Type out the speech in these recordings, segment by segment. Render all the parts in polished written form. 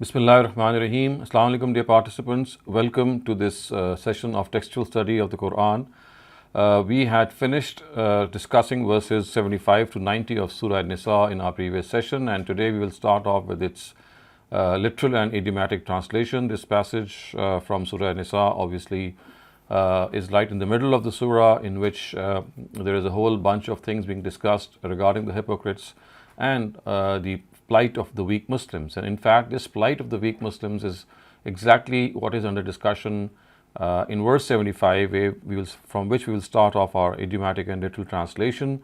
Bismillahirrahmanirrahim. Assalamu alaikum, dear participants. Welcome to this session of textual study of the Quran. We had finished discussing verses 75 to 90 of Surah Al-Nisa in our previous session, and today we will start off with its literal and idiomatic translation. This passage from Surah Al-Nisa obviously is right in the middle of the surah, in which there is a whole bunch of things being discussed regarding the hypocrites and the plight of the weak Muslims. And in fact, this plight of the weak Muslims is exactly what is under discussion in verse 75, from which we will start off our idiomatic and literal translation.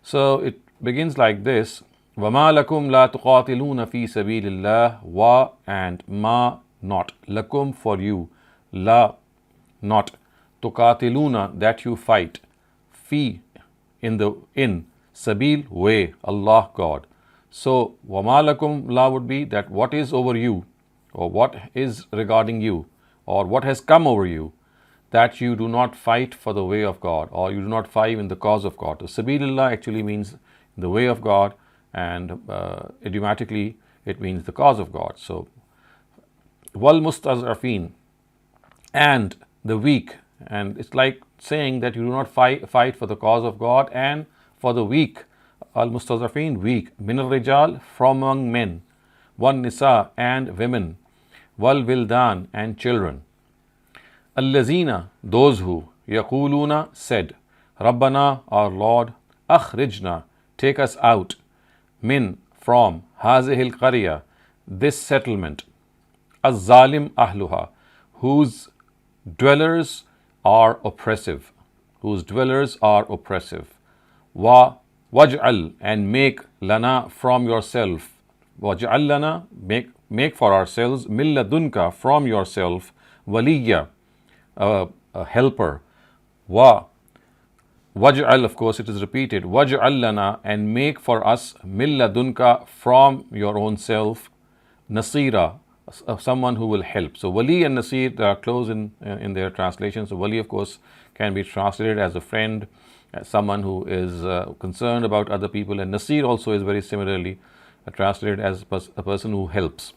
So it begins like this: وَمَا لَكُمْ لَا تُقَاتِلُونَ فِي سَبِيلِ اللَّهِ wa and ma not, lakum for you, la not, tuqatiluna that you fight, fi in sabil way, Allah God. So, وَمَا لَكُمْ la would be that what is over you, or what is regarding you, or what has come over you, that you do not fight for the way of God, or you do not fight in the cause of God. So, Sabilillah actually means the way of God, and idiomatically it means the cause of God. So, wal mustaz'afin, and the weak, and it's like saying that you do not fight for the cause of God and for the weak. Al-Mustazafin, weak. Min al-Rijal, from among men. Wan Nisa, and women. Wal Wildan, and children. Allazina, those who. Yaquluna, said. Rabbana, our Lord. Akhrijna, take us out. Min, from. Hazihil Qarya, this settlement. Az-Zalim Ahluha, whose dwellers are oppressive. Whose dwellers are oppressive. Waj'al, and make lana from yourself. Waj'al lana, make for ourselves, milladunka, from yourself, waliya, a helper. Waj'al, of course it is repeated, waj'al lana, and make for us, milladunka, from your own self, nasira, someone who will help. So wali and nasir, they are close in their translation. So wali, of course, can be translated as a friend, as someone who is concerned about other people, and nasir also is very similarly translated as a person who helps.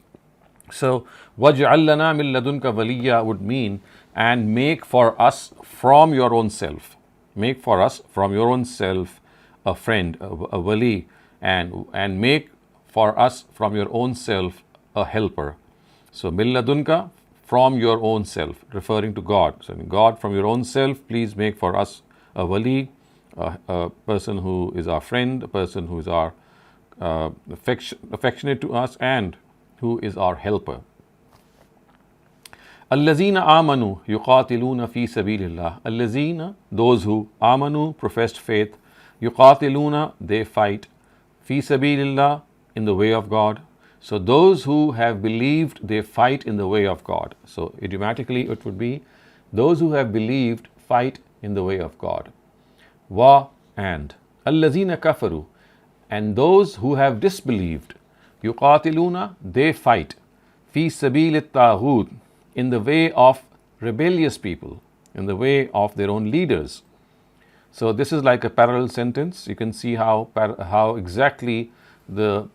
So waj'al lana min ladunka waliya would mean, and make for us from your own self. Make for us from your own self a friend, a wali, and make for us from your own self a helper. So min ladunka, from your own self, referring to God. So God, from your own self, please make for us a wali, a person who is our friend, a person who is our affectionate to us, and who is our helper. Allazina amanu yuqatiluna fi sabilillah. Allazina, those who amanu, professed faith, yuqatiluna, they fight, fi sabilillah, in the way of God. So those who have believed, they fight in the way of God. So idiomatically it would be, those who have believed fight in the way of God. Wa, and allazina kafaru, and those who have disbelieved, yuqatiluna, they fight, fi sabil at-taghut, in the way of rebellious people, in the way of their own leaders. So this is like a parallel sentence. You can see how exactly the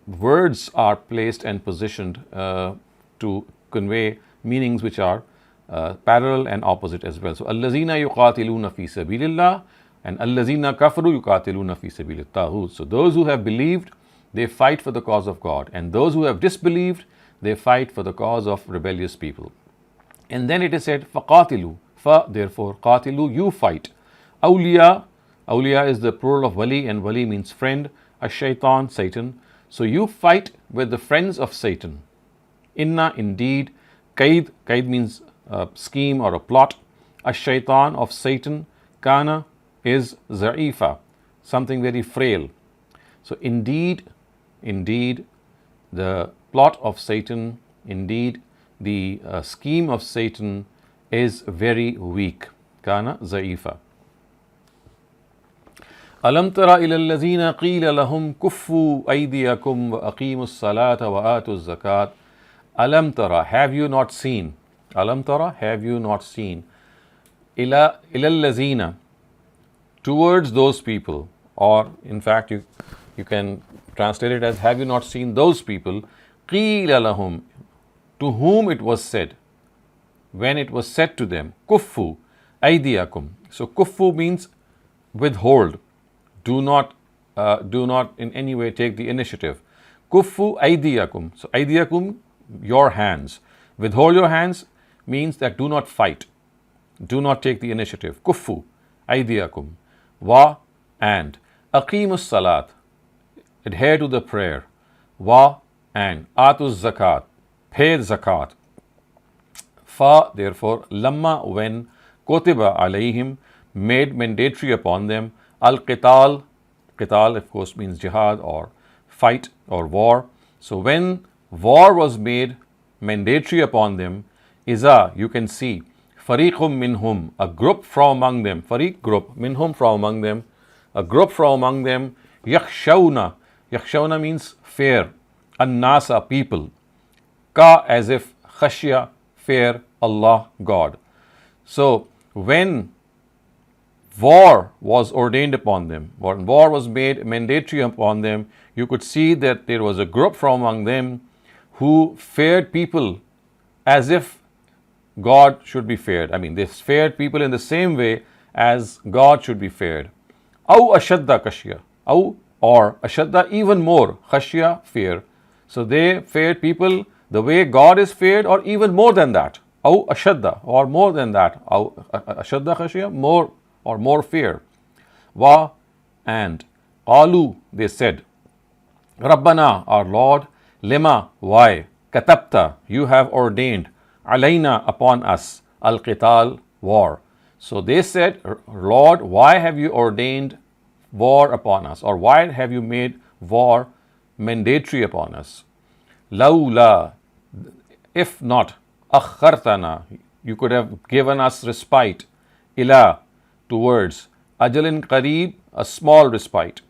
words are placed and positioned to convey meanings which are parallel and opposite as well. So allazina yuqatiluna fi sabilillah, and allazina kafaru yuqatiluna fi sabilit taghut. So those who have believed, they fight for the cause of God, and those who have disbelieved, they fight for the cause of rebellious people. And then it is said, faqatilu, fa, therefore, qatilu, you fight. Awliya, awliya is the plural of wali, and wali means friend. Ash-shaytan, Satan. So you fight with the friends of Satan. Inna, indeed. Kaid, kaid means a scheme or a plot. Ash-shaytan, of Satan. Kana is za'ifa, something very frail. So indeed, the plot of Satan, indeed the scheme of Satan is very weak. Kana za'ifa. Alam tara ila allazina qila lahum kuffu aydiyakum wa aqimus salata wa atuz zakat. Alam tara, have you not seen? Alam tara, have you not seen? Ila allazina, towards those people, or in fact you can translate it as, have you not seen those people? Qila lahum, to whom it was said, when it was said to them, kuffu aydiyakum. So kuffu means withhold, do not in any way take the initiative. Kuffu aydiyakum. So aydiyakum, your hands. Withhold your hands means that do not fight, do not take the initiative. Kuffu aydiyakum. Wa, and aqimus salat, adhere to the prayer. Wa, and atuz zakat, pay zakat. Fa, therefore, lamma, when, kotiba alayhim, made mandatory upon them, al-qital, qital of course means jihad or fight or war. So when war was made mandatory upon them, iza, you can see, fariqum minhum, a group from among them, fariq group, minhum from among them, a group from among them, yakhshawna, yakhshawna means fear, an-nasa, people, ka, as if, khashya, fear, Allah, God. So when war was ordained upon them, when war was made mandatory upon them, you could see that there was a group from among them who feared people as if God should be feared. I mean, they feared people in the same way as God should be feared. Aw ashadda khashya, aw, or ashadda, even more, khashya, fear. So they feared people the way God is feared, or even more than that. Aw ashadda, or more than that. Aw ashadda khashya, more or more fear. Wa, and qalu, they said, Rabbana, our Lord, lima, why, katabta, you have ordained, alayna, upon us, al-qital, war. So they said, Lord, why have you ordained war upon us, or why have you made war mandatory upon us? Laula, if not, akhartana, you could have given us respite, ila, towards ajalin qareeb, a small respite.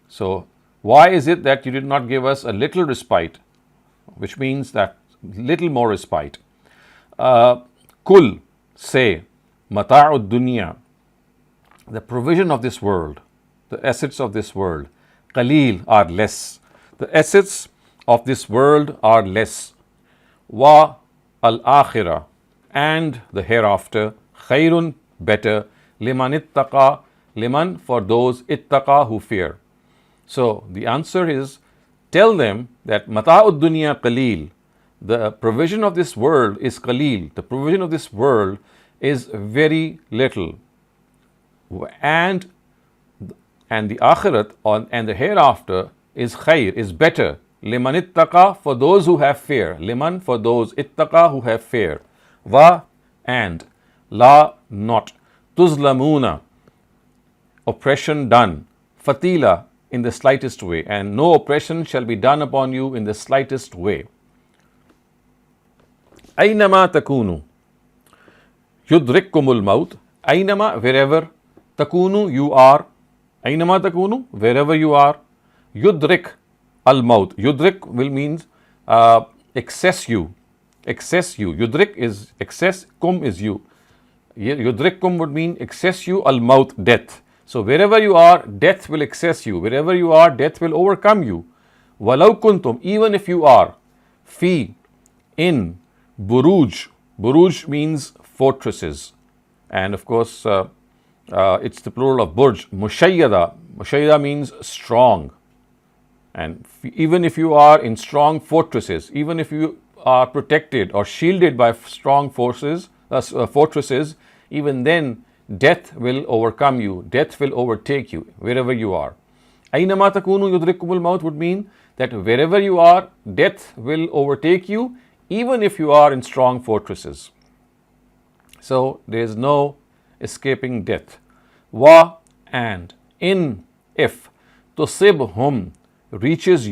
So why is it that you did not give us a little respite, which means that little more respite? Kul, say, mata'ud dunya, the provision of this world, the assets of this world, qaleel, are less. The assets of this world are less. Wa al-akhirah, and the hereafter, khayrun, better, liman ittaqa, liman, for those, ittaqa, who fear. So the answer is, tell them that mata'ud dunya qaleel, the provision of this world is qaleel, the provision of this world is very little, and the akhirat and the hereafter is khayr, is better, liman ittaqa, for those who have fear, liman, for those, ittaqa, who have fear. Wa, and la, not, tuzlamuna, oppression done, fatila, in the slightest way, and no oppression shall be done upon you in the slightest way. Aynama takunu, yudrikkumul maut, aynama, wherever, takunu, you are, aynama takunu, wherever you are, yudrik al maut, yudrik will means excess you, yudrik is excess, kum is you. Yudrikkum would mean excess you, al maut, death. So wherever you are, death will excess you. Wherever you are, death will overcome you. Walau kuntum, even if you are, fi, in, buruj. Buruj means fortresses. And of course, it's the plural of burj. Mushayyada. Mushayyada means strong. And even if you are in strong fortresses, even if you are protected or shielded by strong fortresses, even then death will overcome you, death will overtake you wherever you are. Aynama takunu yudrikkumul maut would mean that wherever you are, death will overtake you, even if you are in strong fortresses. So there is no escaping death. Wa, and, in, if, tusibhum, reaches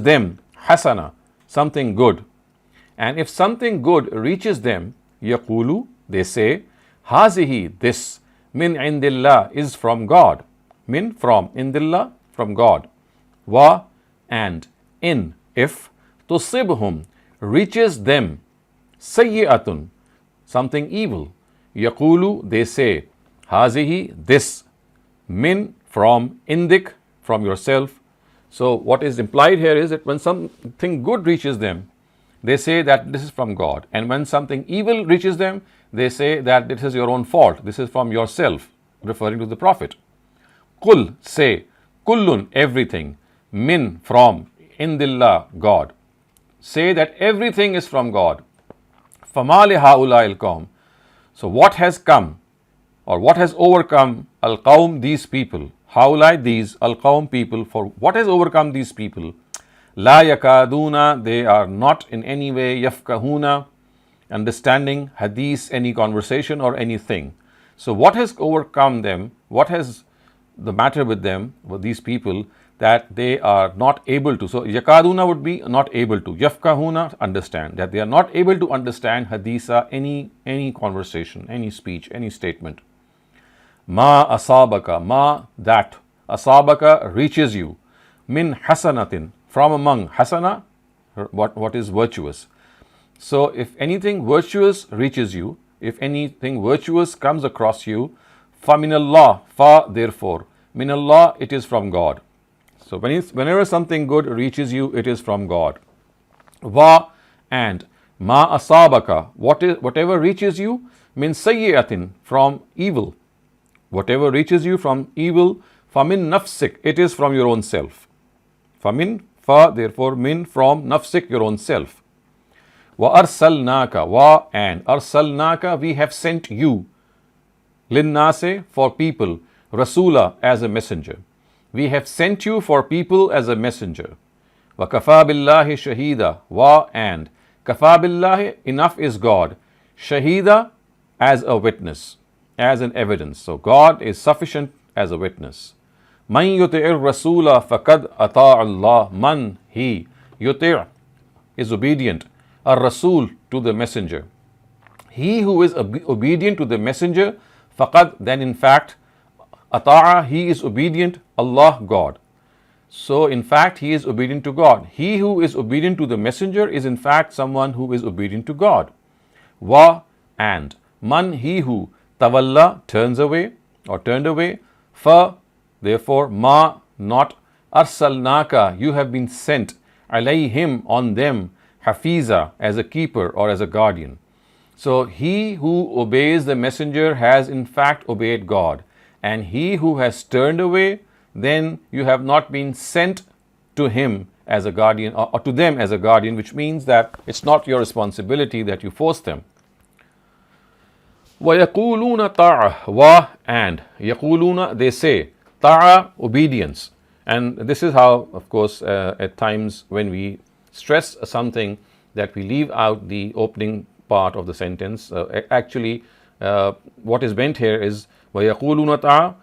them, hasana, something good. And if something good reaches them, yaqulu, they say, hazihi, this, min indillah, is from God. Min, from, indillah, from God. Wa, and, in, if, tusibhum, reaches them, sayyi'atun, something evil. Yaqulu, they say, hazihi, this, min, from, indik, from yourself. So what is implied here is that when something good reaches them, they say that this is from God. And when something evil reaches them, they say that this is your own fault, this is from yourself, referring to the Prophet. Qul, say, kullun, everything, min, from, indillah, God. Say that everything is from God. Fama li haula'il qawm. So what has come, or what has overcome al-qawm, these people, haulai, these, al-qawm, people, for what has overcome these people? La yakaduna, they are not in any way yafkahuna, understanding hadith, any conversation or anything. So what has overcome them? What has the matter with them, with these people, that they are not able to? So yakaduna would be not able to. Yafkahuna, understand, that they are not able to understand haditha, any conversation, any speech, any statement. Ma asabaka, ma, that, asabaka, reaches you, min hasanatin, from among, hasana, what is virtuous. So if anything virtuous reaches you, if anything virtuous comes across you, fa minallah, fa, therefore, minallah, it is from God. So whenever something good reaches you, it is from God. Va, and, ma asabaka, whatever reaches you, min sayyi'atin, from evil. Whatever reaches you from evil, fa min nafsik, it is from your own self. Fa min, fa, therefore, min, from, nafsik, your own self. Wa arsalnaka, wa, and, arsalnaka, we have sent you, linnase, for people, rasula, as a messenger. We have sent you for people as a messenger. Wa kafa billahi shahida, wa, and, kafa billahi, enough is God, shahida, as a witness, as an evidence. So God is sufficient as a witness. Man yuti'ir rasula faqad ata' Allah. Man, he, yuti' is obedient, ar-rasul, to the messenger. He who is obedient to the messenger, faqad, then in fact, ata'a, he is obedient, Allah, God. So in fact, he is obedient to God. He who is obedient to the messenger is in fact someone who is obedient to God. Wa, and, man, he who, tawalla, turns away or turned away, fa, therefore, ma, not, arsalnaka, you have been sent, alayhim, on them, hafiza, as a keeper or as a guardian. So he who obeys the messenger has in fact obeyed God, and he who has turned away, then you have not been sent to him as a guardian, or to them as a guardian, which means that it's not your responsibility that you force them. وَيَقُولُونَ طَاعَةً, wa, and, يَقُولُونَ, they say, ta'a, obedience. And this is how, of course, at times when we stress something, that we leave out the opening part of the sentence. Actually, what is meant here is وَيَقُولُونَ طَاعَةً,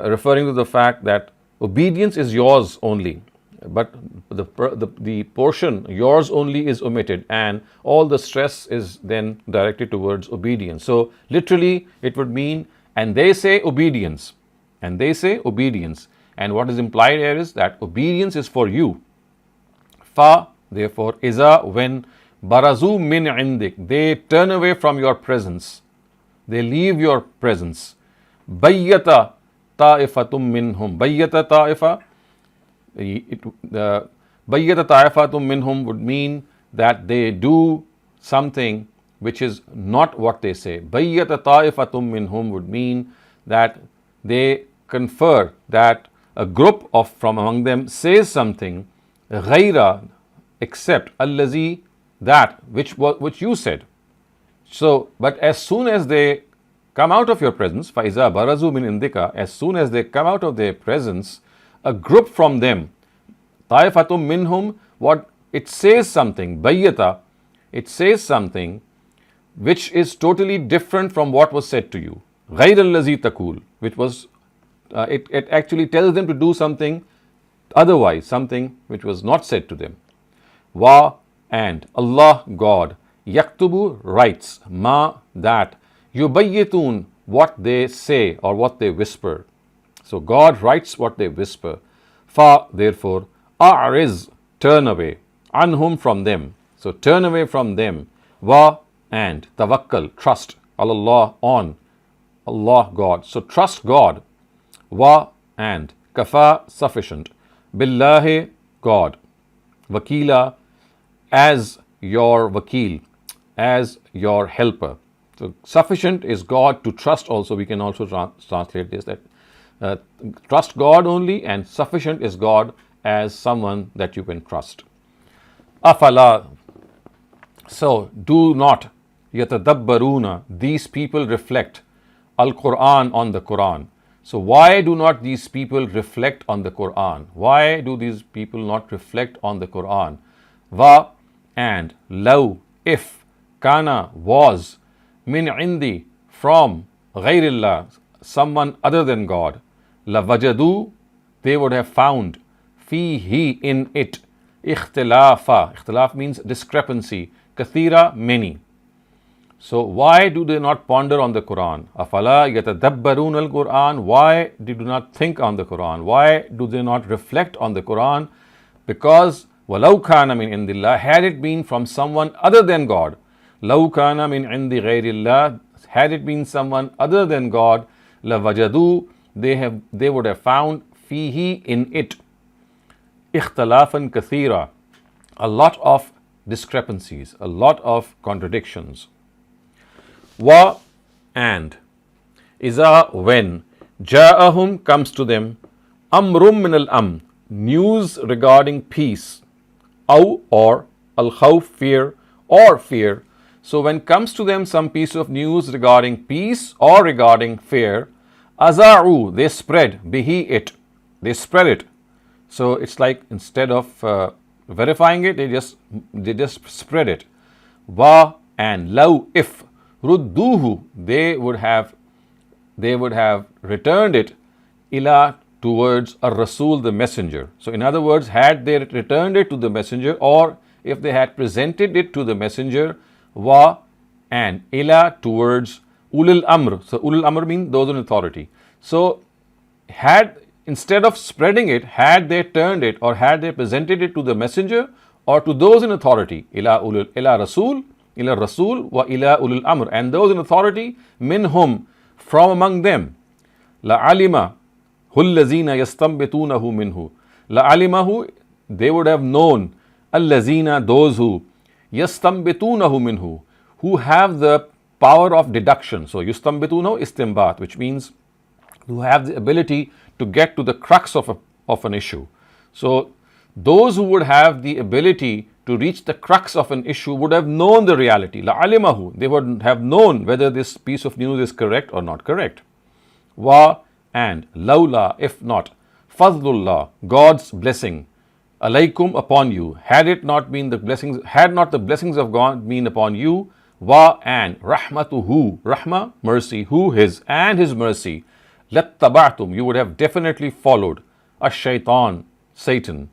referring to the fact that obedience is yours only, but the portion yours only is omitted, and all the stress is then directed towards obedience. So literally it would mean, and they say obedience, and they say obedience, and what is implied here is that obedience is for you. Fa, therefore, iza, when, barazu min indik, they turn away from your presence, they leave your presence. Bayyata ta'ifatum minhum, bayyata ta'ifa, bayyata ta'ifatum minhum would mean that they do something which is not what they say. Bayyata ta'ifatum minhum would mean that they confer, that a group of from among them says something, ghaira, except, allazi, that which you said. So, but as soon as they come out of your presence, faiza barazu min indika, as soon as they come out of their presence, a group from them, ta'ifatum minhum, what it says something, bayyata, it says something which is totally different from what was said to you. Ghayr allazi taqul, which was, it actually tells them to do something otherwise, something which was not said to them. Wa, and, Allah, God, yaktubu, writes, ma, that, yubayyitun, what they say or what they whisper. So God writes what they whisper. Fa, therefore, a'riz, turn away, anhum, from them. So turn away from them. Wa, and, tawakkal, trust, Allah, on, Allah, God. So trust God. Wa, and, kafa, sufficient, billahi, God, wakila, as your wakil, as your helper. So sufficient is God to trust also. We can also translate this, that trust God only, and sufficient is God as someone that you can trust. Afala, so do not, yatadabbaruna, these people reflect Al-Quran, on the Quran. So why do not these people reflect on the Quran? Why do these people not reflect on the Quran? Va, and law, if, kana, was, min indi, from, ghairillah, someone other than God, la wajadu, they would have found, fihi, in it, ikhtilafa, ikhtilaf means discrepancy, kathira, many. So why do they not ponder on the Quran? Afala yatadabbarun al-Quran, why do they not think on the Quran? Why do they not reflect on the Quran? Because walau kana min indillah, had it been from someone other than God, law kana min indi ghairillah, had it been someone other than God, la wajadu, they would have found, fihi, in it, ikhtilafan kathira, a lot of discrepancies, a lot of contradictions. Wa, and, iza, when, ja'ahum, comes to them, amrum min al-amn, news regarding peace, aw, or, al-khawf, fear, or fear. So when comes to them some piece of news regarding peace or regarding fear, aza'u, they spread, bihi, it, they spread it. So it's like instead of verifying it, they just spread it. Wa, and, law, if, rudduhu, they would have returned it, ila, towards ar-Rasul, the messenger. So in other words, had they returned it to the messenger, or if they had presented it to the messenger, wa, and, ila, towards ulul amr. So ulul amr means those in authority. So instead of spreading it, had they turned it, or had they presented it to the messenger or to those in authority, ila Rasul, wa ila ulul amr, and those in authority, minhum, from among them, la alima hullazina yastambitunahu minhu, la alimahu, they would have known, allazina, those who, yastambitunahu minhu, who have the power of deduction. So yastambitunahu istimbat, which means who have the ability to get to the crux of an issue. So those who would have the ability to reach the crux of an issue would have known the reality. La alimahu, they would have known whether this piece of news is correct or not correct. Wa, and, lawla, if not, fadlullah, God's blessing, alaykum, upon you, had not the blessings of God been upon you, wa, and, rahmatuhu, rahma, mercy, who, his, and his mercy, lattaba'tum, you would have definitely followed, ash-shaytan, Satan,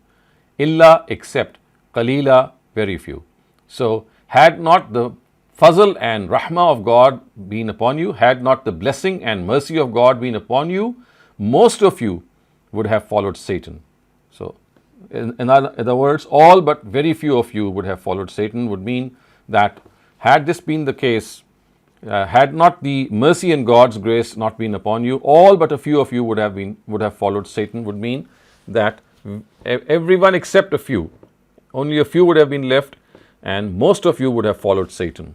illa, except, qalila, very few. So had not the fazl and rahmah of God been upon you, had not the blessing and mercy of God been upon you, most of you would have followed Satan. So in other words, all but very few of you would have followed Satan, would mean that had this been the case, had not the mercy and God's grace not been upon you, all but a few of you would have followed Satan, would mean that everyone except a few, only a few would have been left, and most of you would have followed Satan.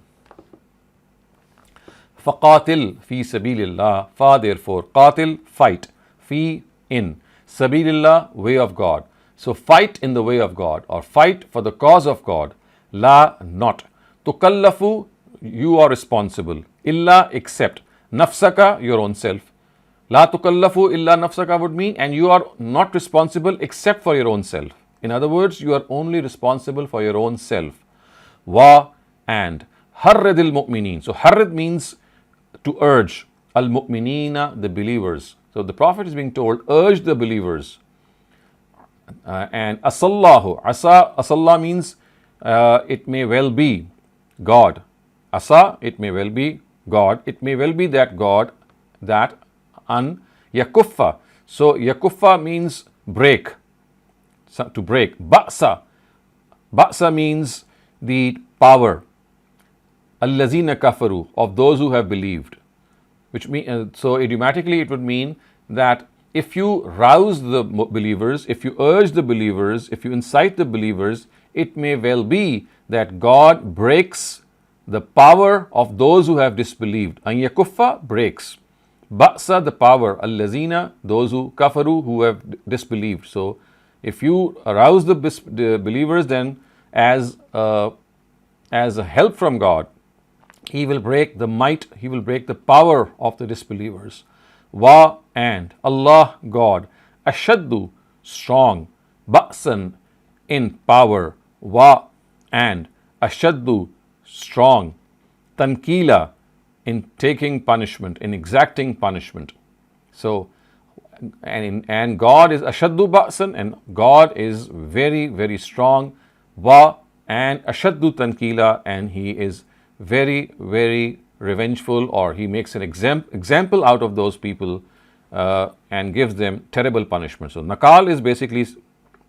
Faqatil fi sabilillah, fa, therefore, qatil, fight, fi, in, sabilillah, way of God. So fight in the way of God, or fight for the cause of God. La, not. Tukallafu, you are responsible. Illa, except. Nafsaka, your own self. La tukallafu illa nafsaka would mean, and you are not responsible except for your own self. In other words, you are only responsible for your own self. Wa, and, harridil mu'mineen. So harrid means to urge. Al-mu'minina, the believers. So the Prophet is being told, urge the believers. And asallahu, asalla means it may well be God. Asa, it may well be God. It may well be that God, that an yakuffa. So yakuffa means break, to break. Ba'sa means the power. Allazina kafaru, of those who have believed. Which means, so idiomatically it would mean that if you rouse the believers, if you urge the believers, if you incite the believers, it may well be that God breaks the power of those who have disbelieved. An yakuffa, breaks. Ba'sa, the power. Allazina, those who kafaru, who have disbelieved. So if you arouse the believers, then as a help from God, He will break the might, He will break the power of the disbelievers. Wa, and Allah, God, ashaddu, strong, ba'san, in power, wa, and ashaddu, strong, tankila, in taking punishment, in exacting punishment. So, and God is ashaddu ba'san, and God is very, very strong, wa, and ashaddu tankila, and He is very, very revengeful, or He makes an example out of those people and gives them terrible punishment. So nakal is basically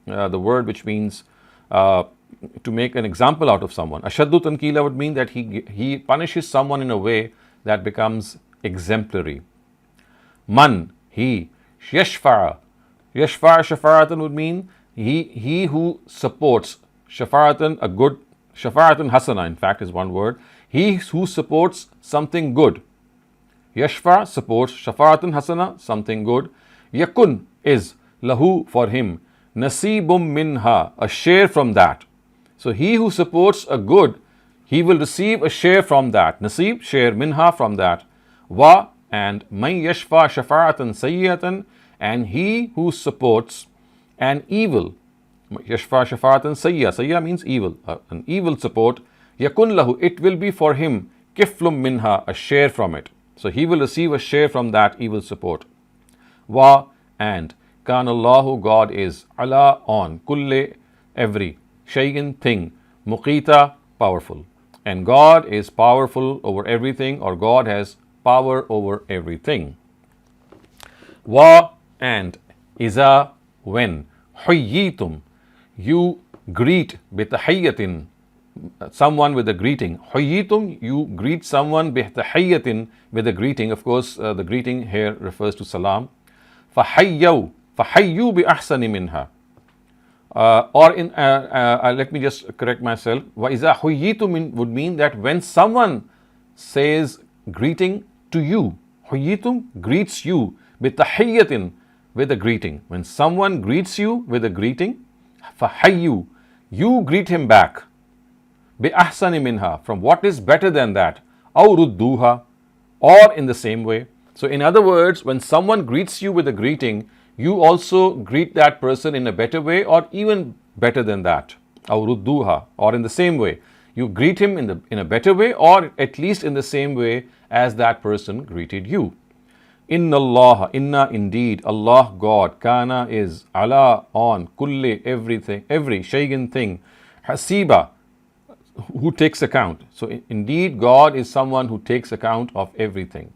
the word which means to make an example out of someone. Ashaddu tankila would mean that he punishes someone in a way that becomes exemplary. Man, he. Yashfa'a. Yashfa'a, shafa'atan would mean he who supports. Shafa'atan, a good. Shafa'atan hasana, in fact, is one word. He who supports something good. Yashfa, supports. Shafa'atan hasana, something good. Yakun is lahu, for him. Nasibum minha, a share from that. So he who supports a good, he will receive a share from that. Nasib, share, minha, from that. Wa, and man yashfa shafa'atan sayyatan, and he who supports an evil. Yashfa shafa'atan sayya. Sayya means evil. An evil support. Yakun lahu, it will be for him. Kiflum minha, a share from it. So he will receive a share from that evil support. Wa, and kan Allahu, God is ala, on, kulle, every, shay'in, thing, muqita, powerful. And God is powerful over everything, or God has power over everything. Wa, and iza, when, huyyitum, you greet bitahiyyatin, someone with a greeting. Huyyitum, you greet someone bitahiyyatin, with a greeting. Of course, the greeting here refers to salam. Fahayyu bi ahsani minha. Let me just correct myself. Wa iza huyyitum would mean that when someone says greeting to you, huyyitum greets you bitahiyyatin, with a greeting. When someone greets you with a greeting, fahayyu, you greet him back. Bi ahsani minha, from what is better than that. Aw rudduha, or in the same way. So in other words, when someone greets you with a greeting, you also greet that person in a better way, or even better than that. Aw rudduha, or in the same way. You greet him in a better way, or at least in the same way as that person greeted you. Inna Allah, inna, indeed, Allah, God, kana, is, ala, on, kulli, everything, every, shay'in, thing, hasiba, who takes account. So indeed, God is someone who takes account of everything.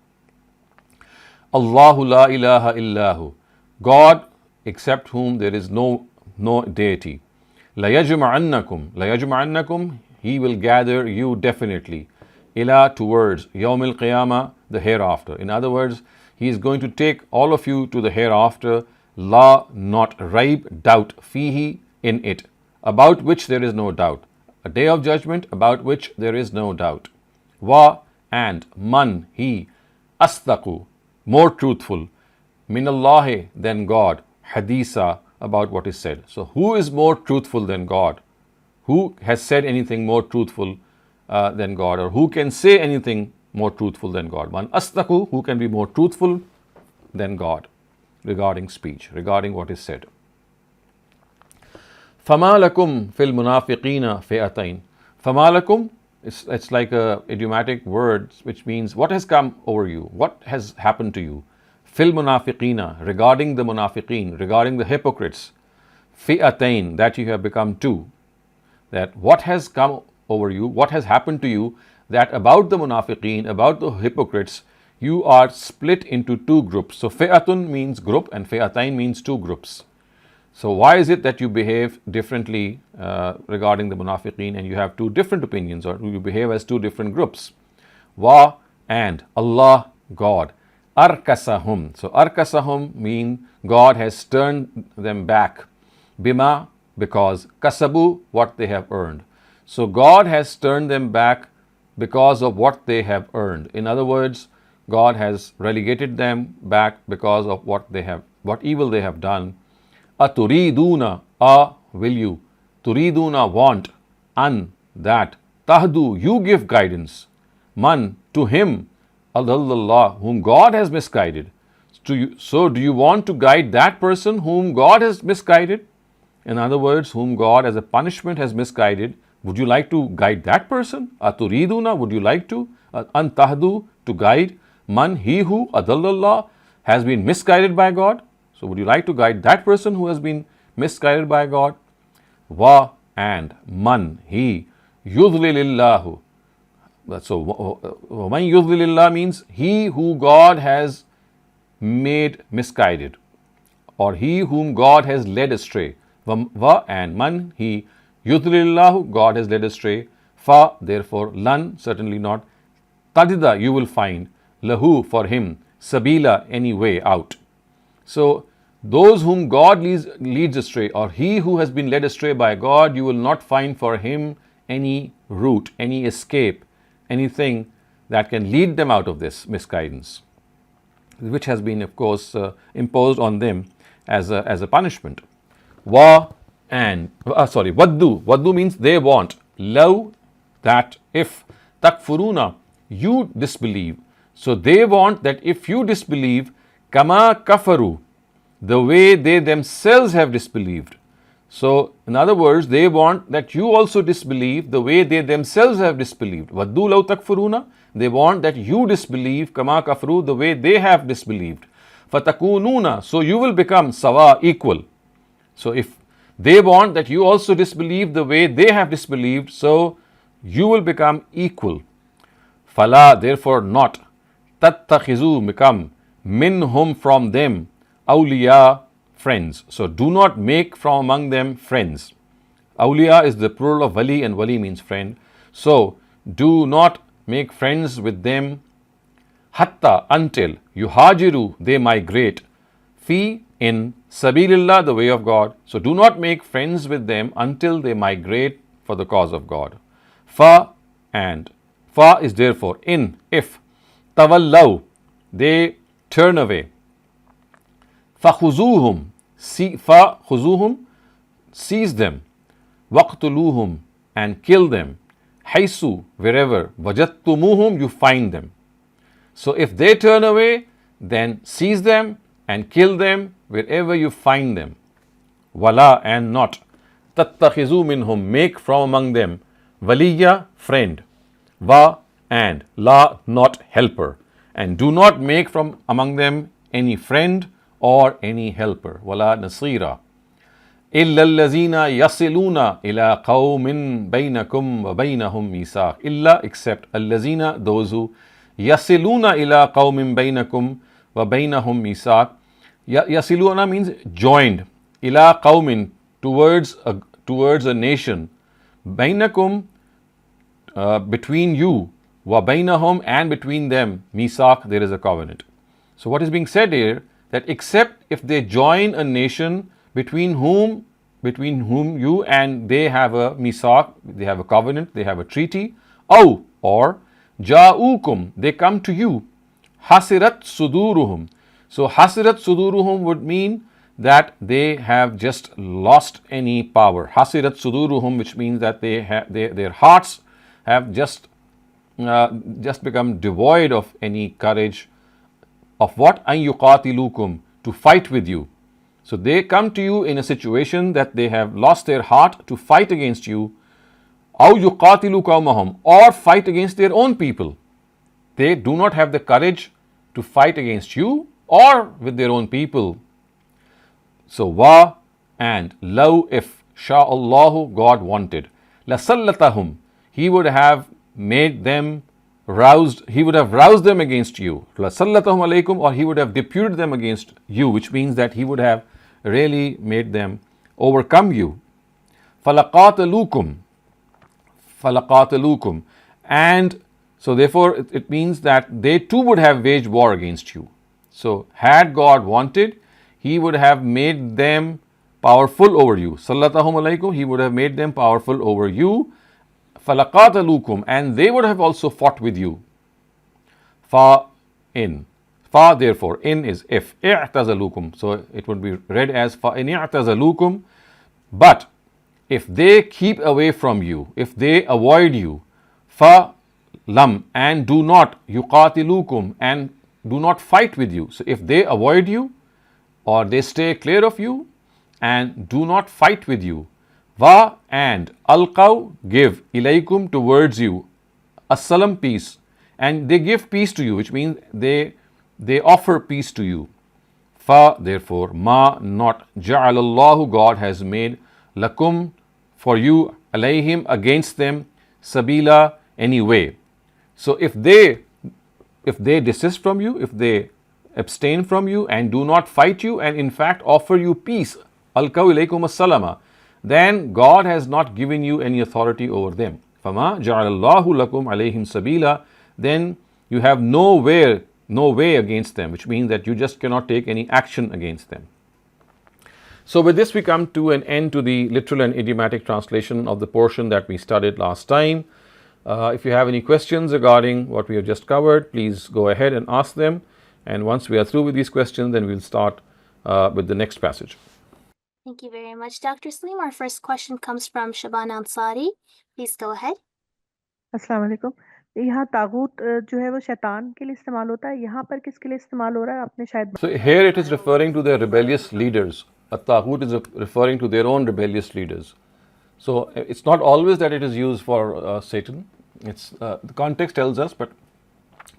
Allahu la ilaha illahu, God, except whom there is no deity. La yajma'annakum, He will gather you definitely. Ila, towards, yawmil qiyamah, the hereafter. In other words, He is going to take all of you to the hereafter. La, not, raib, doubt, fihi, in it, about which there is no doubt. A day of judgment about which there is no doubt. Wa, and, man, he, asdaqu, more truthful, minallahi, than God, hadisa, about what is said. So who is more truthful than God? Who has said anything more truthful than God, or who can say anything more truthful than God? Man asdaqu, who can be more truthful than God regarding speech, regarding what is said. Fama lakum fil munafiqina fi'atain. Fama lakum, it's like a idiomatic word which means what has come over you, what has happened to you. Fil munafiqina, regarding the munafiqeen, regarding the hypocrites. Fi'atain, that you have become two. That what has come over you, what has happened to you, that about the munafiqeen, about the hypocrites, you are split into two groups. So fi'atun means group and fi'atain means two groups. So why is it that you behave differently regarding the munafiqeen, and you have two different opinions, or you behave as two different groups? Wa, and, Allah, God. Arkasahum. So arkasahum mean God has turned them back. Bima, because, kasabu, what they have earned. So God has turned them back because of what they have earned. In other words, God has relegated them back because of what evil they have done. Aturiduna, will you? Turiduna, want. An, that. Tahdu, you give guidance. Man, to him. Adallallah, whom God has misguided. So do you want to guide that person whom God has misguided? In other words, whom God as a punishment has misguided. Would you like to guide that person? Aturiduna, would you like to? An tahdu, to guide. Man, he who, adallallah, has been misguided by God. So would you like to guide that person who has been misguided by God? Wa, and man, he, yudlilillahu. So, man yudlilillah means he who God has made misguided, or he whom God has led astray. Va, and man, he, yudlilillahu, God has led astray. Fa, therefore, lan, certainly not. Tadida, you will find. Lahu, for him. Sabila, any way out. So, those whom God leads astray, or he who has been led astray by God, you will not find for him any route, any escape, anything that can lead them out of this misguidance, which has been, of course, imposed on them as a punishment. Wa, and, waddu. Waddu means they want. Law, that if. Takfuruna, you disbelieve. So they want that if you disbelieve, kama kafaru, the way they themselves have disbelieved. So, in other words, they want that you also disbelieve the way they themselves have disbelieved. Waddu law takfuruna, they want that you disbelieve kama kafaru, the way they have disbelieved. Fatakununa, so you will become sawa, equal. So, if they want that you also disbelieve the way they have disbelieved, so you will become equal. Fala, therefore not. Tattakhizu, become. Minhum, from them. Awliya, friends. So do not make from among them friends. Awliya is the plural of wali, and wali means friend. So do not make friends with them. Hatta, until. Yuhajiru, they migrate. Fi, in. Sabilillah, the way of God. So do not make friends with them until they migrate for the cause of God. Fa, and. Fa is therefore in, if. Tawallaw, they turn away. Fakhuzuhum, fakhuzuhum, seize them. Waqtuluhum, and kill them. Haisu, wherever. Wajattumuhum, you find them. So if they turn away, then seize them and kill them wherever you find them. Wala, and not. Tattakhizu minhum, make from among them. Waliya, friend. Wa, and. La, not helper. And do not make from among them any friend or any helper. Wala nasira. Illa allazina yasiluna ila qawmin bainakum wa bainahum misaq. Illa, except. Allazina, those who. Yasiluna ila qawmin bainakum wa bainahum misaq. Yasiluna means joined. Ila qawmin, towards a nation. Bainakum, between you. Wa bainahum, and between them. Misaq, there is a covenant. So what is being said here, that except if they join a nation between whom you and they have a misaq, they have a covenant, they have a treaty. Or ja'ukum, they come to you. Hasirat suduruhum. So hasirat suduruhum would mean that they have just lost any power. Hasirat suduruhum, which means that their hearts have just become devoid of any courage. Of what? An yuqatilukum, to fight with you. So they come to you in a situation that they have lost their heart to fight against you. Aw yuqatilu qawmahum, or fight against their own people. They do not have the courage to fight against you or with their own people. So wa, and. Law, if. Sha'allahu, God wanted. Lasallatahum, he would have made them roused, he would have roused them against you. Lasallatahum alaykum, or he would have deputed them against you, which means that he would have really made them overcome you. Falaqatalukum, and so therefore it means that they too would have waged war against you. So had God wanted, he would have made them powerful over you. Sallatahum alaykum, he would have made them powerful over you. فَلَقَاتَلُوكُمْ, and they would have also fought with you. Fa in. Fa therefore, in is if. اعتزلوكم. So it would be read as فَإِنْ اعتزلوكم. But if they keep away from you, if they avoid you, fa lam, and do not yuqatilukum, and do not fight with you. So if they avoid you or they stay clear of you and do not fight with you, va, and alqaw, give, ilaykum, towards you, assalam, peace, and they give peace to you, which means they offer peace to you. Fa therefore, ma, not, ja'alallahu, God has made, lakum, for you, alayhim, against them, sabila, any way. So if they desist from you, if they abstain from you and do not fight you and in fact offer you peace, alkaw ilaykum as-salama, then God has not given you any authority over them. Fama ja'alallahu lakum alayhim sabila, then you have no way against them, which means that you just cannot take any action against them. So with this we come to an end to the literal and idiomatic translation of the portion that we studied last time. If you have any questions regarding what we have just covered, please go ahead and ask them. And once we are through with these questions, then we'll start with the next passage. Thank you very much, Dr. Saleem. Our first question comes from Shaban Ansari. Please go ahead. अस्सलाम वालेकुम। यहाँ तागूत जो है वो शैतान के लिए इस्तेमाल होता है, यहाँ पर किसके लिए इस्तेमाल हो रहा है आपने शायद। So here it is referring to their rebellious leaders. A taghut is referring to their own rebellious leaders. So it's not always that it is used for Satan. It's the context tells us, but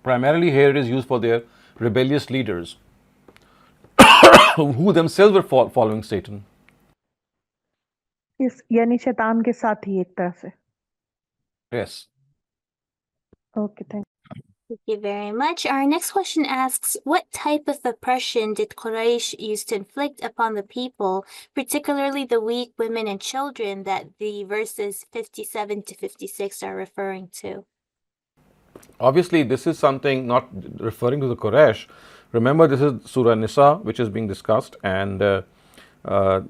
primarily here it is used for their rebellious leaders who themselves were following Satan. Yes, यानी शैतान के साथ ही एक तरह से। Yes. Okay, thank you. Thank you very much. Our next question asks, what type of oppression did Quraysh use to inflict upon the people, particularly the weak, women, and children that the verses 57 to 56 are referring to? Obviously, this is something not referring to the Quraysh. Remember, this is Surah Al-Nisa, which is being discussed, and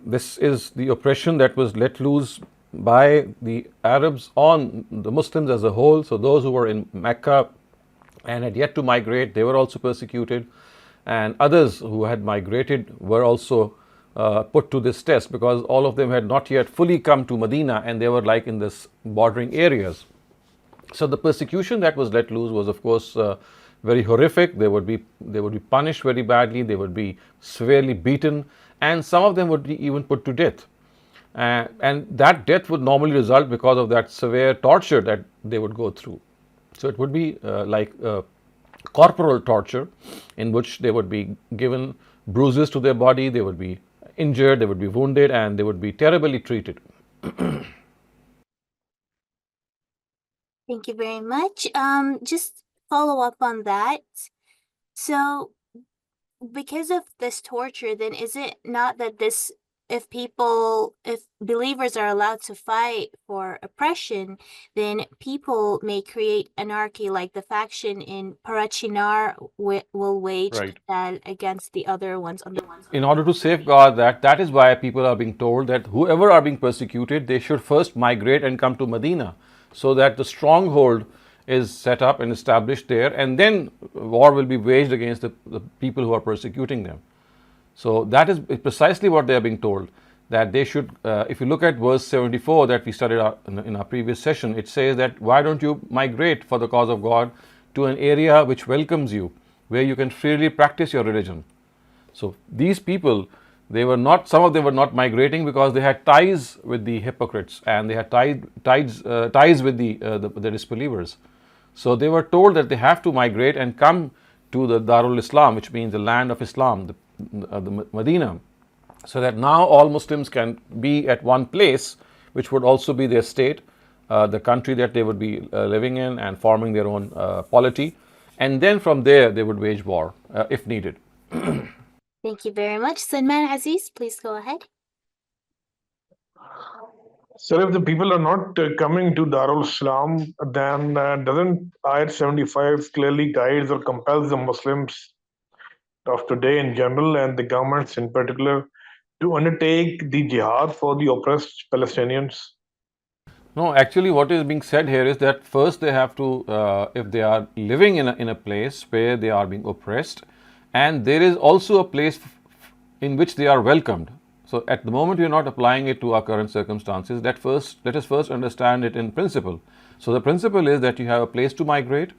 this is the oppression that was let loose by the Arabs on the Muslims as a whole. So those who were in Mecca and had yet to migrate, they were also persecuted, and others who had migrated were also put to this test, because all of them had not yet fully come to Medina and they were like in this bordering areas. So the persecution that was let loose was, of course, very horrific. They would be punished very badly, they would be severely beaten, and some of them would be even put to death. And that death would normally result because of that severe torture that they would go through. So it would be like corporal torture, in which they would be given bruises to their body, they would be injured, they would be wounded, and they would be terribly treated. Thank you very much. Just follow up on that. So, because of this torture, then is it not that if believers are allowed to fight for oppression, then people may create anarchy, like the faction in Parachinar will wage Right. that against the other ones. In order to safeguard that is why people are being told that whoever are being persecuted, they should first migrate and come to Medina, so that the stronghold is set up and established there, and then war will be waged against the people who are persecuting them. So that is precisely what they are being told, that they should, if you look at verse 74 that we studied in our previous session, it says that why don't you migrate for the cause of God to an area which welcomes you, where you can freely practice your religion. So these people, some of them were not migrating because they had ties with the hypocrites, and they had ties with the disbelievers. So they were told that they have to migrate and come to the Darul Islam, which means the land of Islam, the Medina, so that now all Muslims can be at one place, which would also be their state, the country that they would be living in and forming their own polity, and then from there they would wage war if needed. Thank you very much. Salman Aziz, please go ahead. Sir, if the people are not coming to Darul Islam, then doesn't Ayat 75 clearly guides or compels the Muslims of today in general and the governments in particular to undertake the jihad for the oppressed Palestinians? No, actually, what is being said here is that first they have to, if they are living in a place where they are being oppressed, and there is also a place in which they are welcomed. So, at the moment, we are not applying it to our current circumstances. Let us first understand it in principle. So, the principle is that you have a place to migrate,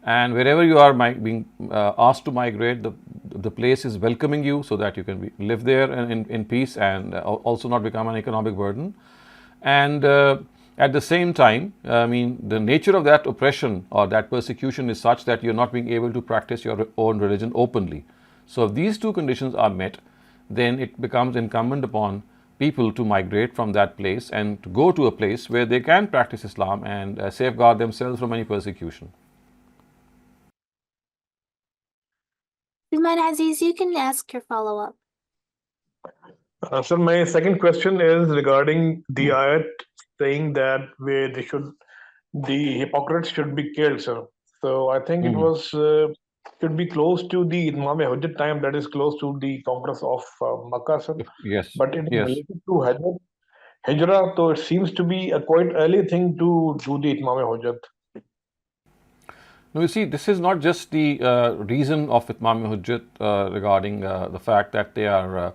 and wherever you are being asked to migrate, the place is welcoming you so that you can live there in peace and also not become an economic burden. And at the same time, I mean, the nature of that oppression or that persecution is such that you're not being able to practice your own religion openly. So, if these two conditions are met, then it becomes incumbent upon people to migrate from that place and to go to a place where they can practice Islam and safeguard themselves from any persecution. Humane Aziz, you can ask your follow-up. Sir, my second question is regarding the ayat saying that where the hypocrites should be killed, sir. So I think it was should be close to the Imam Hujjat time, that is close to the conquest of Makkah, sir. Yes. But it is Yes. related to Hijrah, so it seems to be a quite early thing to do the Imam Hujjat. No, you see, this is not just the reason of Itmam Hujjat regarding the fact that they are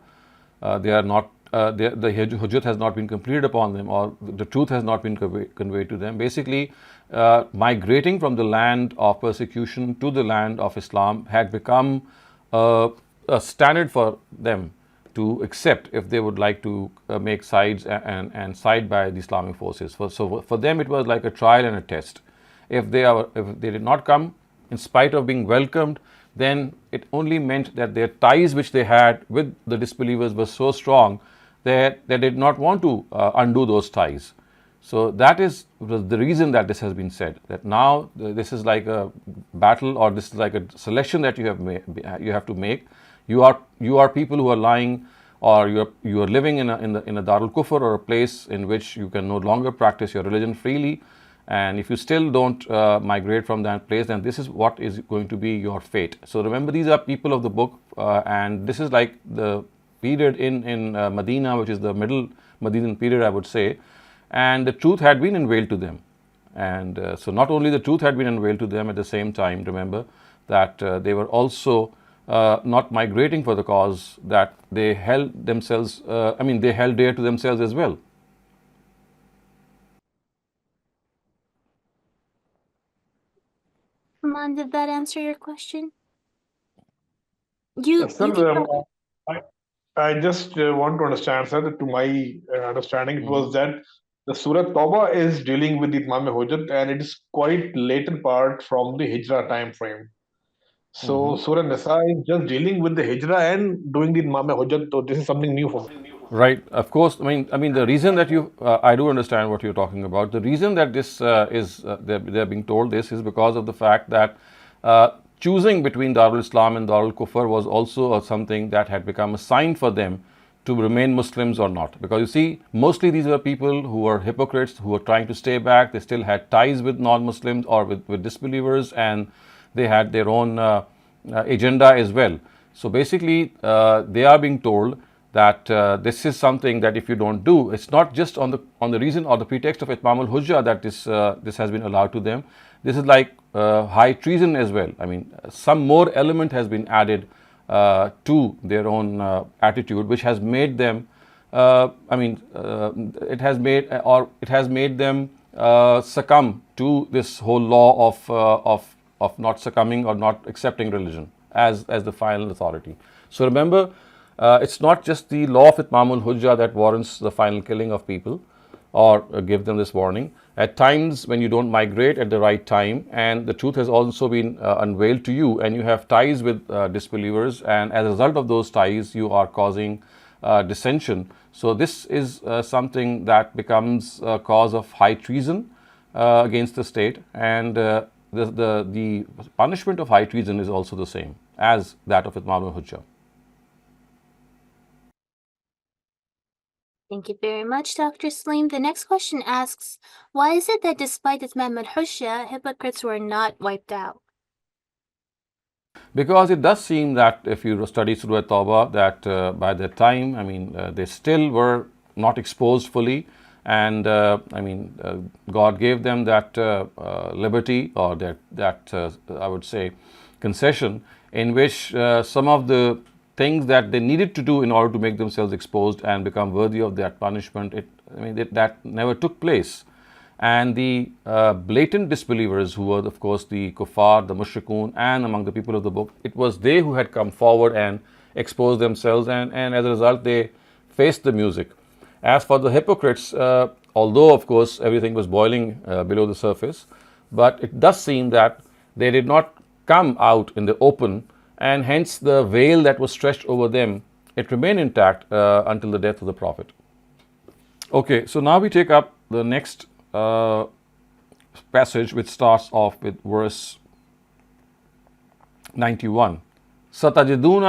not, the Hujjat has not been completed upon them, or the truth has not been conveyed to them. Basically, migrating from the land of persecution to the land of Islam had become a standard for them to accept if they would like to make sides and side by the Islamic forces. So for them, it was like a trial and a test. If they did not come in spite of being welcomed, then it only meant that their ties which they had with the disbelievers were so strong that they did not want to undo those ties. So that is the reason that this has been said, that now this is like a battle, or this is like a selection that you have to make. You are people who are lying, or you are living in a Darul Kufr, or a place in which you can no longer practice your religion freely. And if you still don't migrate from that place, then this is what is going to be your fate. So remember, these are people of the book, and this is like the period in Medina, which is the middle Medinan period, I would say. And the truth had been unveiled to them. And so not only the truth had been unveiled to them, at the same time, remember that they were also not migrating for the cause that they held themselves, they held dear to themselves as well. Aman, did that answer your question? You Sir, can I just want to understand, sir, that to my understanding, it was that the Surah Tawbah is dealing with the Imam Hujjat, and it is quite later part from the Hijrah time frame. So Surah Nisa is just dealing with the Hijrah and doing the Imam Hujjat. So this is something new for me. Right. Of course. I mean, the reason that I do understand what you're talking about. The reason that this they're being told this is because of the fact that choosing between Darul Islam and Darul Kufr was also something that had become a sign for them to remain Muslims or not. Because you see, mostly these were people who were hypocrites, who were trying to stay back. They still had ties with non-Muslims or with disbelievers, and they had their own agenda as well. So basically, they are being told that this is something that if you don't do, it's not just on the reason or the pretext of Itmam al-Hujjah that this has been allowed to them. This is like high treason as well. I mean, some more element has been added to their own attitude, which has made them. It has made them succumb to this whole law of not succumbing or not accepting religion as the final authority. So remember, it's not just the law of Itmam al-Hujjah that warrants the final killing of people or give them this warning. At times when you don't migrate at the right time, and the truth has also been unveiled to you, and you have ties with disbelievers, and as a result of those ties you are causing dissension. So this is something that becomes a cause of high treason against the state, and the punishment of high treason is also the same as that of Itmam al-Hujjah. Thank you very much, Dr. Saleem. The next question asks, why is it that despite Itmam al-Hujjah, hypocrites were not wiped out? Because it does seem that if you study Surah Tawbah, that by that time, they still were not exposed fully, and God gave them that liberty, or that I would say concession, in which some of the things that they needed to do in order to make themselves exposed and become worthy of that punishment, that never took place. And the blatant disbelievers, who were of course the kuffar, the mushrikun, and among the people of the book, it was they who had come forward and exposed themselves, and as a result they faced the music. As for the hypocrites, although of course everything was boiling below the surface, but it does seem that they did not come out in the open, and hence the veil that was stretched over them, it remained intact until the death of the Prophet. Okay, so now we take up the next passage, which starts off with verse 91. سَتَجِدُونَ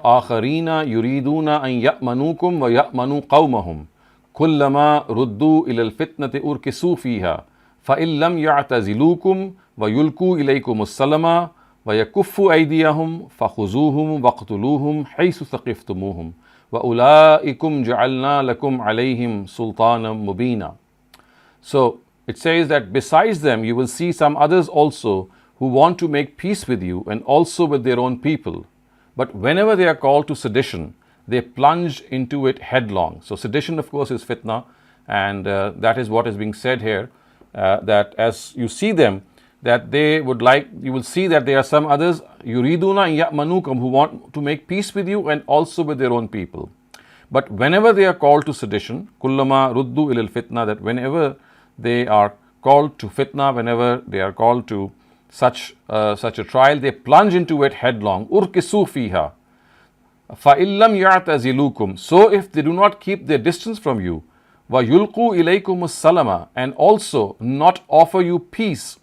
آخَرِينَ يُرِيدُونَ أَن يَأْمَنُوكُمْ وَيَأْمَنُوا قَوْمَهُمْ كُلَّمَا رُدُّوا إِلَى الْفِتْنَةِ أُرْكِسُوا فِيهَا فَإِن لَّمْ يَعْتَزِلُوكُمْ وَيُلْقُوا إِلَيْكُمُ السَّلَمَ وَيَكُفُّوا أَيْدِيَهُمْ فَخُذُوهُمْ وَاقْتُلُوهُمْ حَيْثُ ثَقِفْتُمُوهُمْ وَأُولَٰئِكُمْ جَعَلْنَا لَكُمْ عَلَيْهِمْ سُلْطَانًا مُبِينًا. So it says that besides them you will see some others also who want to make peace with you and also with their own people. But whenever they are called to sedition, they plunge into it headlong. So sedition, of course, is fitna, and that is what is being said here, that as you see them, that they would like, you will see that there are some others, yuriduna an ya'manukum, who want to make peace with you and also with their own people. But whenever they are called to sedition, kullama ruddu ilal fitna, that whenever they are called to fitna, whenever they are called to such a trial, they plunge into it headlong. Urkisu fiha. فَإِلَّمْ يَعْتَزِلُوكُمْ. So if they do not keep their distance from you, وَيُلْقُوا إِلَيْكُمُ السَّلَمَ, and also not offer you peace,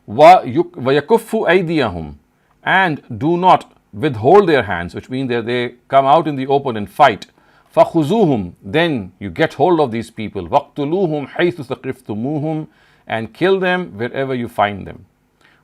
وَيَكُفُّوا أَيْدِيَهُمْ, and do not withhold their hands, which means that they come out in the open and fight, فَخُذُوهُمْ, then you get hold of these people, وَاقْتُلُوهُمْ حَيْثُ ثَقِفْتُمُوهُمْ, and kill them wherever you find them.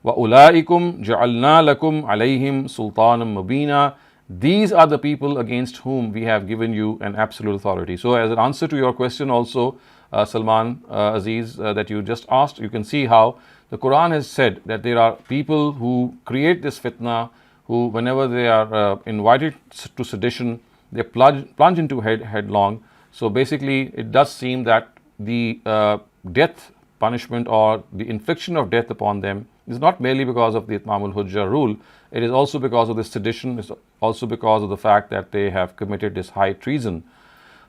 وَأُولَٰئِكُمْ جَعَلْنَا لَكُمْ عَلَيْهِمْ سُلْطَانًا مُبِينًا. These are the people against whom we have given you an absolute authority. So as an answer to your question also, Salman Aziz, that you just asked, you can see how the Quran has said that there are people who create this fitna, who whenever they are invited to sedition, they plunge into headlong. So basically it does seem that the death punishment or the infliction of death upon them is not merely because of the Itmamul Hujjah rule, it is also because of this sedition, it's also because of the fact that they have committed this high treason.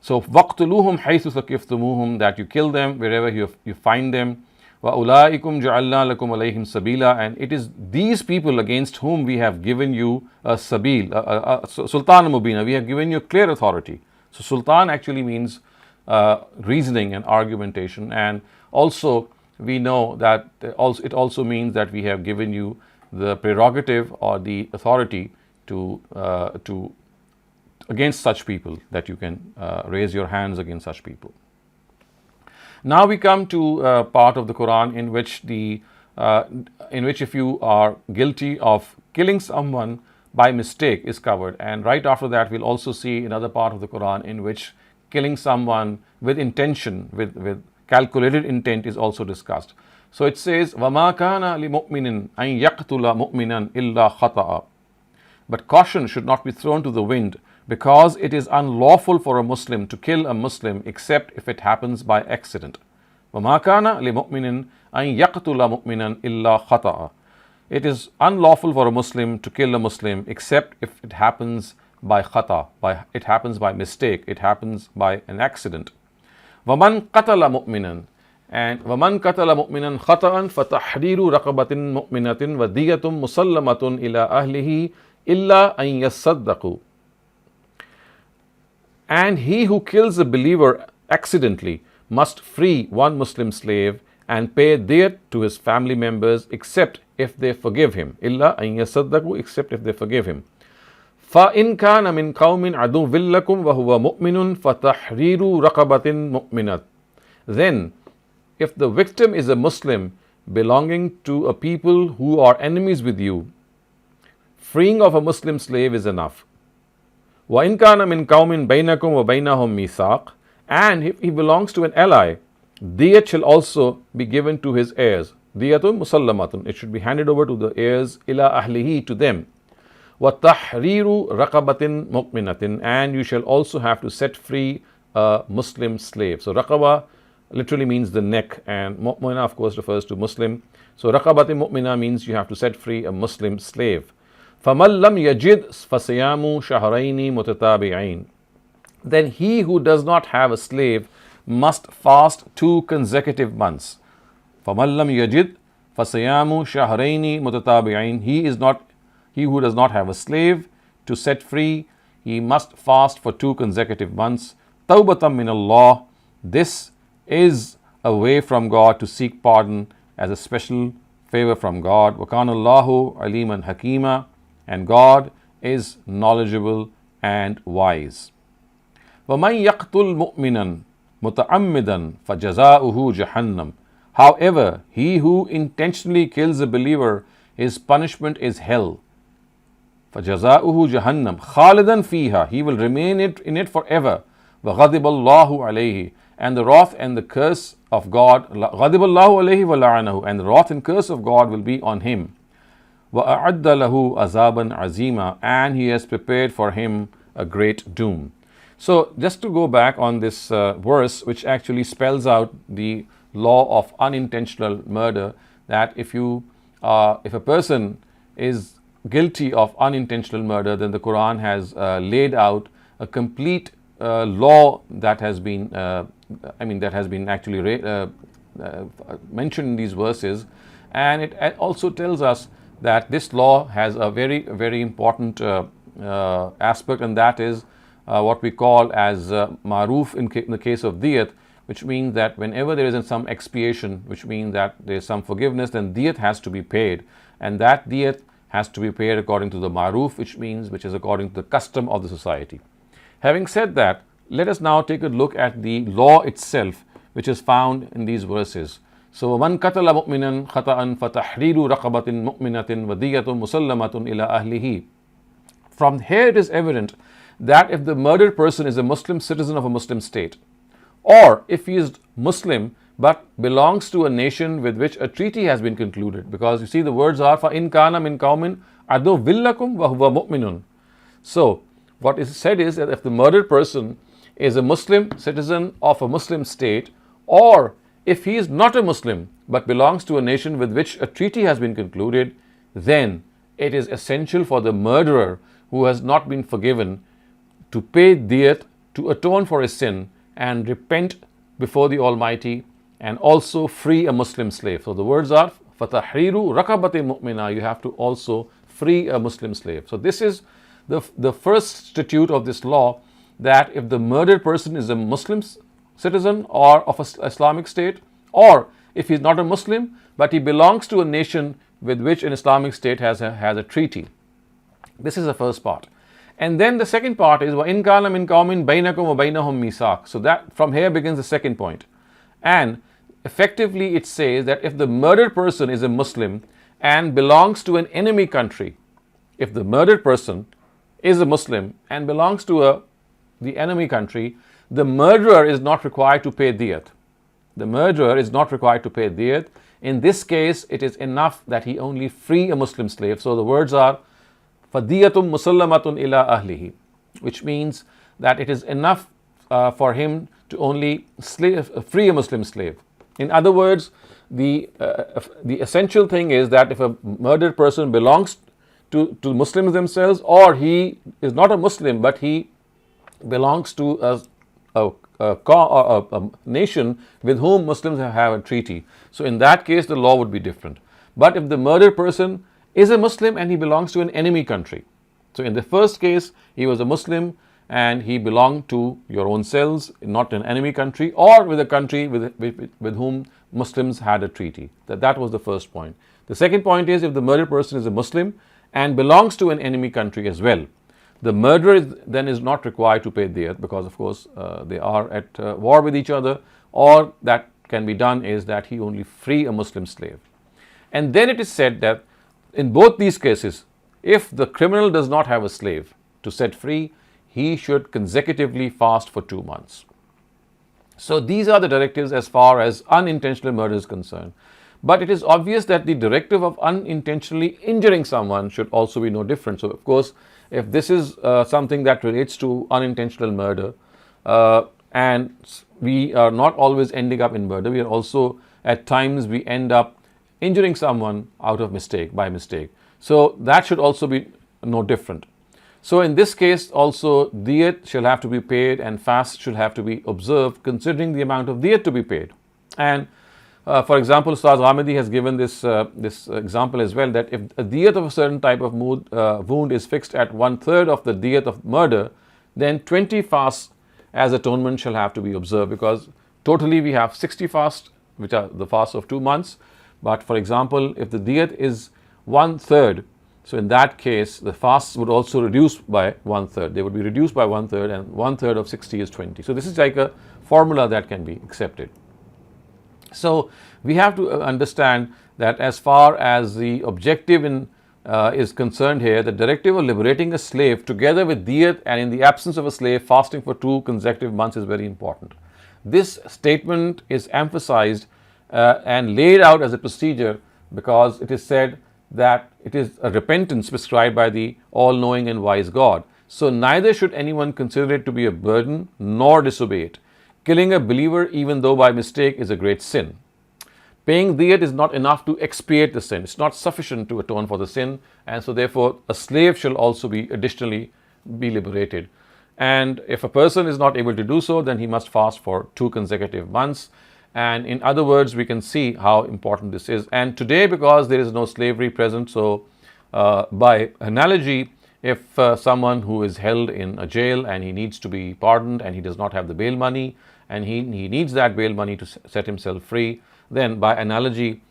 So وَاقْتُلُوهُمْ حَيْثُ ثَقِفْتُمُوهُم, that you kill them wherever you find them. وَأُولَٰئِكُمْ جَعَلْنَا لَكُمْ عَلَيْهِمْ سَبِيلًا, and it is these people against whom we have given you a sabil, sultan mubina, we have given you clear authority. So sultan actually means reasoning and argumentation, and also we know that it also means that we have given you the prerogative or the authority to against such people, that you can raise your hands against such people. Now we come to a part of the Quran in which if you are guilty of killing someone by mistake is covered, and right after that we'll also see another part of the Quran in which killing someone with intention, with calculated intent, is also discussed. So it says, وَمَا كَانَ لِمُؤْمِنٍ أَن يَقْتُلَ مُؤْمِنًا إِلَّا خَطَأً. But caution should not be thrown to the wind, because it is unlawful for a Muslim to kill a Muslim except if it happens by accident. وَمَا كَانَ لِمُؤْمِنٍ أَن يَقْتُلَ مُؤْمِنًا إِلَّا خَطَأً. It is unlawful for a Muslim to kill a Muslim except if it happens by khata, it happens by mistake, it happens by an accident. وَمَنْ قَتَلَ مُؤْمِنًا, and وَمَنْ قَتَلَ مُؤْمِنًا خَطَأً فَتَحْرِيرُ رَقَبَةٍ مُؤْمِنَةٍ وَدِيَةٌ مُسَلَّمَةٌ إِلَىٰ أَهْلِهِ إِلَّا أَن يَصَّدَّقُوا. And he who kills a believer accidentally must free one Muslim slave and pay diyat to his family members except if they forgive him. إِلَّا أَن يَصَّدَّقُوا, except if they forgive him. فَإِنْ كَانَ مِنْ قَوْمٍ عَدُوٍّ لَكُمْ وَهُوَ مُؤْمِنٌ فَتَحْرِيرُ رَقَبَةٍ مُؤْمِنَةٍ. Then, if the victim is a Muslim belonging to a people who are enemies with you, freeing of a Muslim slave is enough. وَإِنْ كَانَ مِنْ قَوْمٍ بَيْنَكُمْ وَبَيْنَهُمْ مِيثَاقٌ, And if he belongs to an ally, diyat shall also be given to his heirs. Diyatun musallamatun. It should be handed over to the heirs, ila ahlihi, to them. وَتَحْرِيرُ رَقَبَةٍ مُؤْمِنَةٍ. And you shall also have to set free a Muslim slave. So raqaba literally means the neck, and mu'mina of course refers to Muslim. So raqabatin mu'mina means you have to set free a Muslim slave. فَمَنْ لَمْ يَجِدْ فَصِيَامُ شَهْرَيْنِ مُتَتَابِعَيْنِ. Then he who does not have a slave must fast 2 consecutive months. فَمَنْ لَمْ يَجِدْ فَصِيَامُ شَهْرَيْنِ مُتَتَابِعَيْنِ. He who does not have a slave to set free, he must fast for 2 consecutive months. Tawbatan min Allah. This is a way from God to seek pardon as a special favor from God. وَكَانَ اللَّهُ عَلِيمًا حَكِيمًا. And God is knowledgeable and wise. وَمَنْ يَقْتُلْ مُؤْمِنًا مُتَعَمِّدًا فَجَزَاؤُهُ جَهَنَّمْ. However, he who intentionally kills a believer, his punishment is hell. فَجَزَاؤُهُ جَهَنَّمْ خَالِدًا فِيهَا. He will remain in it forever. وَغَضِبَ اللَّهُ عَلَيْهِ. And the wrath and the curse of God, غَضِبَ اللَّهُ عَلَيْهِ وَلَعَنَهُ. And the wrath and curse of God will be on him. وَأَعَدَّ لَهُ عَذَابًا عَظِيمًا. And he has prepared for him a great doom. So just to go back on this verse, which actually spells out the law of unintentional murder, that if a person is guilty of unintentional murder, then the Quran has laid out a complete law that has been actually mentioned in these verses, and it also tells us that this law has a very, very important aspect, and that is what we call as maruf in the case of diyat, which means that whenever there is some expiation, which means that there is some forgiveness, then diyat has to be paid, and that diyat has to be paid according to the maruf, which is according to the custom of the society. Having said that, let us now take a look at the law itself, which is found in these verses. So, وَمَنْ قَتَلَ مُؤْمِنًا خَطَأً فَتَحْرِيرُ رَقَبَةٍ مُؤْمِنَةٍ وَدِيَّةٌ مُسَلَّمَةٌ إِلَىٰ أَهْلِهِ. From here it is evident that if the murdered person is a Muslim citizen of a Muslim state, or if he is Muslim but belongs to a nation with which a treaty has been concluded, because you see the words are فَإِنْ كَانَ مِنْ قَوْمٍ عَدُوٍّ لَكُمْ وَهُوَ مُؤْمِنٌ. So what is said is that if the murdered person is a Muslim citizen of a Muslim state, or if he is not a Muslim but belongs to a nation with which a treaty has been concluded, then it is essential for the murderer who has not been forgiven to pay diyat, to atone for his sin and repent before the Almighty, and also free a Muslim slave. So the words are فَتَحْرِيرُ رَقَبَةٍ مُؤْمِنَةٍ. You have to also free a Muslim slave. So this is the first statute of this law, that if the murdered person is a Muslim citizen or of an Islamic state, or if he is not a Muslim but he belongs to a nation with which an Islamic state has a treaty. This is the first part. And then the second part is وَإِنْ كَانَ مِنْ قَوْمٍ بَيْنَكُمْ وَبَيْنَهُمْ مِيثَاقٌ. So that from here begins the second point. And effectively it says that if the murdered person is a Muslim and belongs to an enemy country, if the murdered person is a Muslim and belongs to the enemy country, the murderer is not required to pay diyat. The murderer is not required to pay diyat. In this case, it is enough that he only free a Muslim slave. So the words are فَدِيَةٌ مُسَلَّمَةٌ إِلَىٰ أَهْلِهِ, which means that it is enough for him to only free a Muslim slave. In other words, the essential thing is that if a murdered person belongs to Muslims themselves, or he is not a Muslim but he belongs to a nation with whom Muslims have a treaty, so in that case the law would be different. But if the murdered person is a Muslim and he belongs to an enemy country, so in the first case he was a Muslim and he belonged to your own selves, not an enemy country, or with a country with whom Muslims had a treaty. That was the first point. The second point is, if the murdered person is a Muslim and belongs to an enemy country as well, the murderer then is not required to pay diyat, because of course they are at war with each other, or that can be done is that he only free a Muslim slave. And then it is said that in both these cases, if the criminal does not have a slave to set free, he should consecutively fast for 2 months. So these are the directives as far as unintentional murder is concerned. But it is obvious that the directive of unintentionally injuring someone should also be no different. So of course, if this is something that relates to unintentional murder, and we are not always ending up in murder, we are also at times we end up injuring someone out of mistake, by mistake. So that should also be no different. So in this case also, diyat shall have to be paid and fast should have to be observed considering the amount of diyat to be paid. And for example, Ustaz Ghamidi has given this example as well, that if a diyat of a certain type of wound is fixed at 1/3 of the diyat of murder, then 20 fasts as atonement shall have to be observed, because totally we have 60 fasts, which are the fasts of 2 months. But for example, if the diyat is 1/3, so in that case the fasts would also reduce by 1/3. They would be reduced by 1/3, and 1/3 of 60 is 20. So this is like a formula that can be accepted. So we have to understand that as far as the objective is concerned here, the directive of liberating a slave together with diyat and in the absence of a slave fasting for 2 consecutive months is very important. This statement is emphasized and laid out as a procedure because it is said that it is a repentance prescribed by the all-knowing and wise God. So neither should anyone consider it to be a burden nor disobey it. Killing a believer even though by mistake is a great sin. Paying diyat is not enough to expiate the sin. It's not sufficient to atone for the sin, and so therefore a slave shall also be additionally be liberated. And if a person is not able to do so, then he must fast for 2 consecutive months. And in other words, we can see how important this is. And today, because there is no slavery present, so by analogy, if someone who is held in a jail and he needs to be pardoned and he does not have the bail money and he needs that bail money to set himself free, then by analogy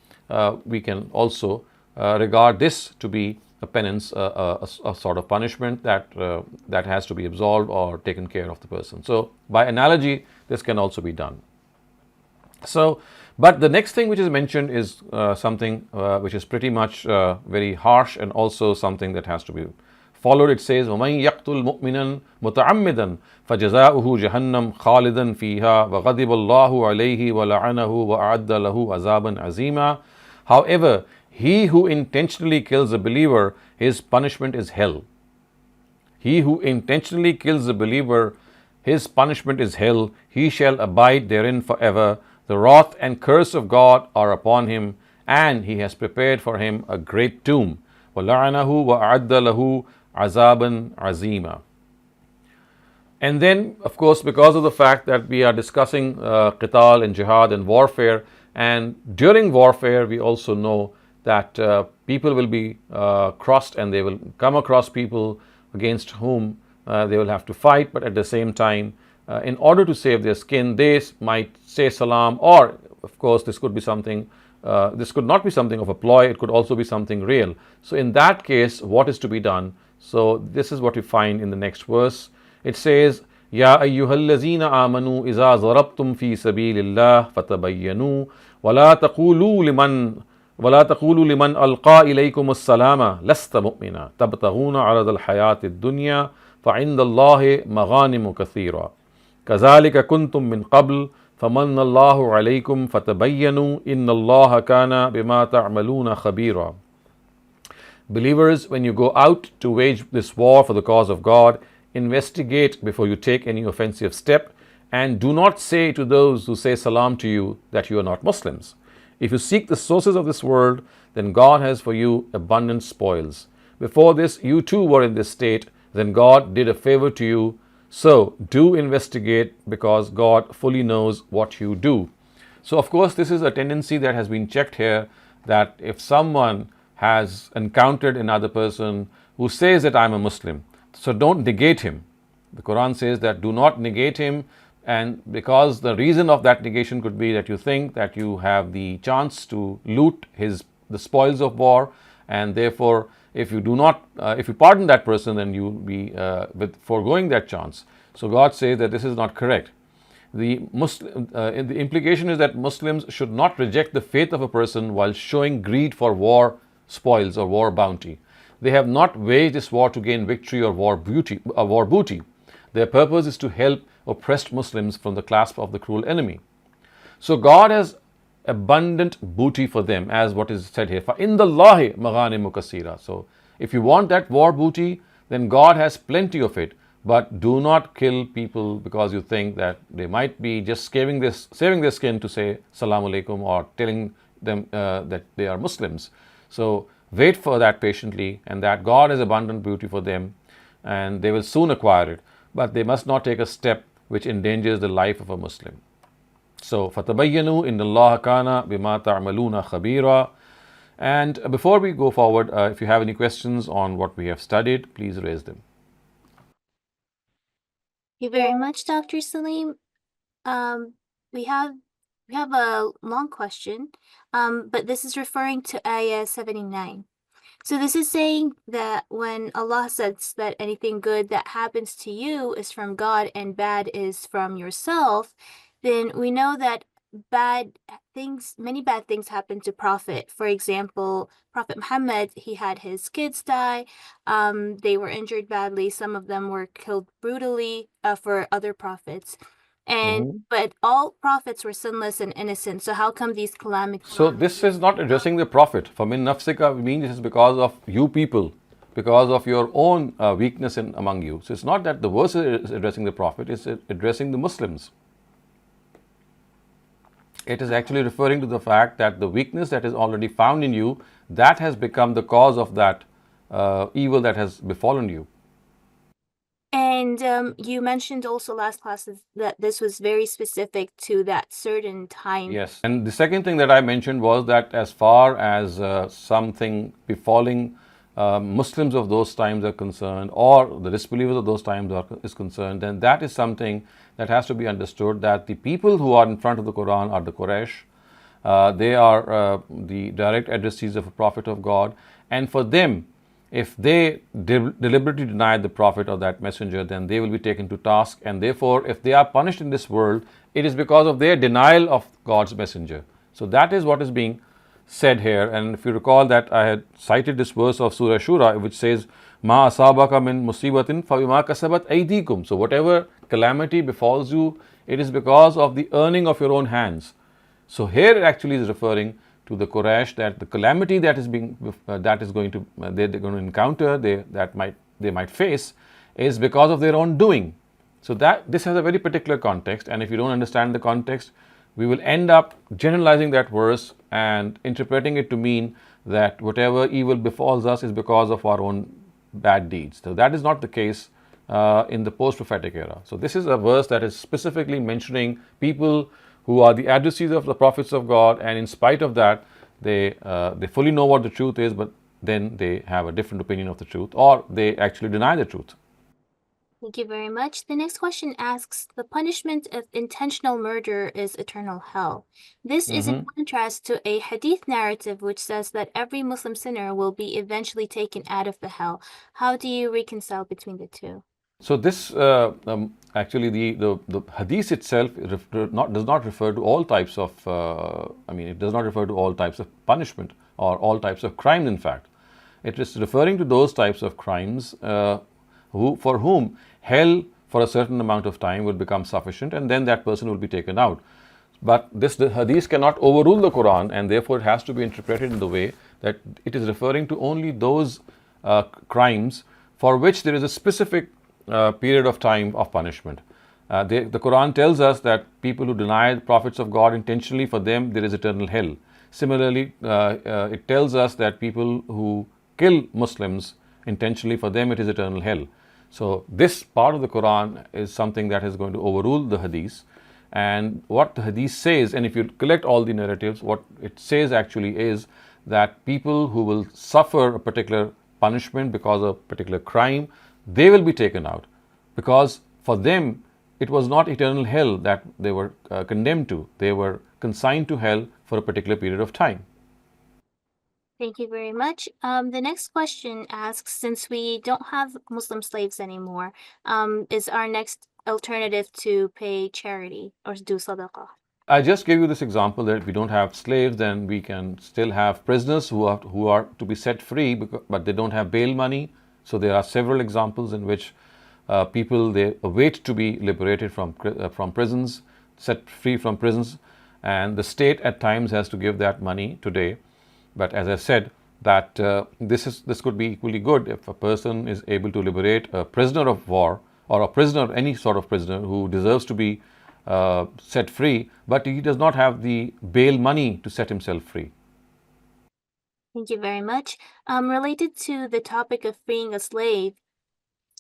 we can also regard this to be a penance, a sort of punishment that has to be absolved or taken care of the person. So by analogy this can also be done. So but the next thing which is mentioned is something which is pretty much very harsh and also something that has to be followed. It says, وَمَنْ يَقْتُلْ مُؤْمِنًا مُتَعَمِّدًا فَجَزَاؤُهُ جَهَنَّمْ خَالِدًا فِيهَا وَغَضِبَ اللَّهُ عَلَيْهِ وَلَعَنَهُ وَأَعَدَّ لَهُ عَذَابًا عَظِيمًا. However, he who intentionally kills a believer, his punishment is hell. He who intentionally kills a believer, his punishment is hell. He shall abide therein forever. The wrath and curse of God are upon him, and he has prepared for him a great tomb. وَلَعَنَهُ وَأَعَدَّ لَهُ عَذَابًا عَظِيمًا. And then, of course, because of the fact that we are discussing qital and jihad and warfare, and during warfare we also know that people will be crossed and they will come across people against whom they will have to fight, but at the same time, in order to save their skin, they might say salam, or of course this could be something, this could not be something of a ploy, it could also be something real. So in that case, what is to be done? So this is what we find in the next verse. It says, Ya ayyuhallazina amanu iza zarabtum fi sabilillah fatabayyanu wala taqulu liman alqa ilaykum as-salama lasta mu'mina tabtaghuna 'arada al-hayati ad-dunya fa'inda Allahi maghanimu kathira kazalika kuntum min qabl famanna Allahu 'alaykum fatabayyanu inna Allaha kana bima ta'maluna khabira. Believers, when you go out to wage this war for the cause of God, investigate before you take any offensive step, and do not say to those who say salam to you that you are not Muslims. If you seek the sources of this world, then God has for you abundant spoils. Before this, you too were in this state, then God did a favor to you. So do investigate, because God fully knows what you do. So of course, this is a tendency that has been checked here, that if someone has encountered another person who says that I'm a Muslim, so don't negate him. The Quran says that do not negate him, and because the reason of that negation could be that you think that you have the chance to loot the spoils of war, and therefore if you do not, if you pardon that person, then you will be with foregoing that chance. So God says that this is not correct. The implication is that Muslims should not reject the faith of a person while showing greed for war spoils or war bounty. They have not waged this war to gain victory or war booty. Their purpose is to help oppressed Muslims from the clasp of the cruel enemy. So God has abundant booty for them, as what is said here. فَإِنَّ اللَّهِ مَغَانِمُ كَثِيرًا. So if you want that war booty, then God has plenty of it. But do not kill people because you think that they might be just saving their skin to say Salaam Alaikum or telling them that they are Muslims. So wait for that patiently, and that God has abundant beauty for them, and they will soon acquire it. But they must not take a step which endangers the life of a Muslim. So فَتَبَيَّنُوا إِنَّ اللَّهَ كَانَ بِمَا تَعْمَلُونَ خَبِيرًا. And before we go forward, if you have any questions on what we have studied, please raise them. Thank you very much, Dr. Saleem. We have a long question, but this is referring to Ayah 79. So this is saying that when Allah says that anything good that happens to you is from God and bad is from yourself, then we know that many bad things happen to Prophet. For example, Prophet Muhammad, he had his kids die. They were injured badly. Some of them were killed brutally for other prophets. But all prophets were sinless and innocent. So how come these calamities? So this is not addressing the Prophet. فَمِن نَفْسِكَ means this is because of you people, because of your own weakness among you. So it's not that the verse is addressing the Prophet, it's addressing the Muslims. It is actually referring to the fact that the weakness that is already found in you, that has become the cause of that evil that has befallen you. And you mentioned also last classes that this was very specific to that certain time. Yes. And the second thing that I mentioned was that as far as something befalling Muslims of those times are concerned, or the disbelievers of those times is concerned, then that is something that has to be understood, that the people who are in front of the Quran are the Quraysh. They are the direct addressees of a Prophet of God. And for them, if they deliberately deny the Prophet or that messenger, then they will be taken to task. And therefore, if they are punished in this world, it is because of their denial of God's messenger. So that is what is being said here. And if you recall that I had cited this verse of Surah Shura, which says, Ma asabaka min musibatin fabima kasabat aydikum. So whatever calamity befalls you, it is because of the earning of your own hands. So here it actually is referring to the Quraysh, that the calamity that is going to they're going to encounter, they might face, is because of their own doing. So that this has a very particular context, and if you don't understand the context, we will end up generalizing that verse and interpreting it to mean that whatever evil befalls us is because of our own bad deeds. So that is not the case in the post-prophetic era. So this is a verse that is specifically mentioning people who are the addressees of the prophets of God, and in spite of that, they fully know what the truth is, but then they have a different opinion of the truth, or they actually deny the truth. Thank you very much. The next question asks, the punishment of intentional murder is eternal hell. This is in contrast to a hadith narrative which says that every Muslim sinner will be eventually taken out of the hell. How do you reconcile between the two? So this actually the hadith itself does not refer to all types of it does not refer to all types of punishment or all types of crimes. In fact, it is referring to those types of crimes for whom hell for a certain amount of time will become sufficient, and then that person will be taken out. But the hadith cannot overrule the Quran, and therefore it has to be interpreted in the way that it is referring to only those crimes for which there is a specific period of time of punishment. The Quran tells us that people who deny the prophets of God intentionally, for them there is eternal hell. Similarly, it tells us that people who kill Muslims intentionally, for them it is eternal hell. So this part of the Quran is something that is going to overrule the hadith. And what the hadith says, and if you collect all the narratives, what it says actually is that people who will suffer a particular punishment because of a particular crime, they will be taken out, because for them it was not eternal hell that they were condemned to. They were consigned to hell for a particular period of time. Thank you very much. The next question asks, since we don't have Muslim slaves anymore, is our next alternative to pay charity or do sadaqah? I just gave you this example that if we don't have slaves, then we can still have prisoners who are to be set free, but they don't have bail money. So there are several examples in which people, they await to be liberated from prisons, set free from prisons, and the state at times has to give that money today. But as I said, that this could be equally good if a person is able to liberate a prisoner of war or a prisoner, any sort of prisoner who deserves to be set free, but he does not have the bail money to set himself free. Thank you very much. Related to the topic of freeing a slave,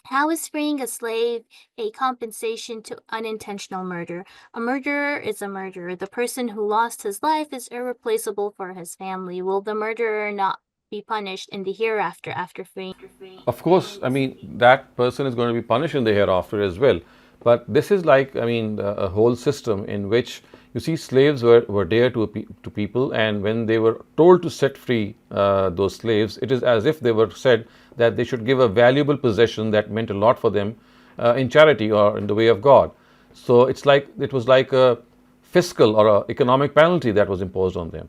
how is freeing a slave a compensation to unintentional murder? A murderer is a murderer. The person who lost his life is irreplaceable for his family. Will the murderer not be punished in the hereafter after freeing? Of course, I mean, that person is going to be punished in the hereafter as well. But this is like, I mean, a whole system in which, you see, slaves were dear to people, and when they were told to set free those slaves, it is as if they were said that they should give a valuable possession that meant a lot for them in charity or in the way of God. So it was like a fiscal or a economic penalty that was imposed on them.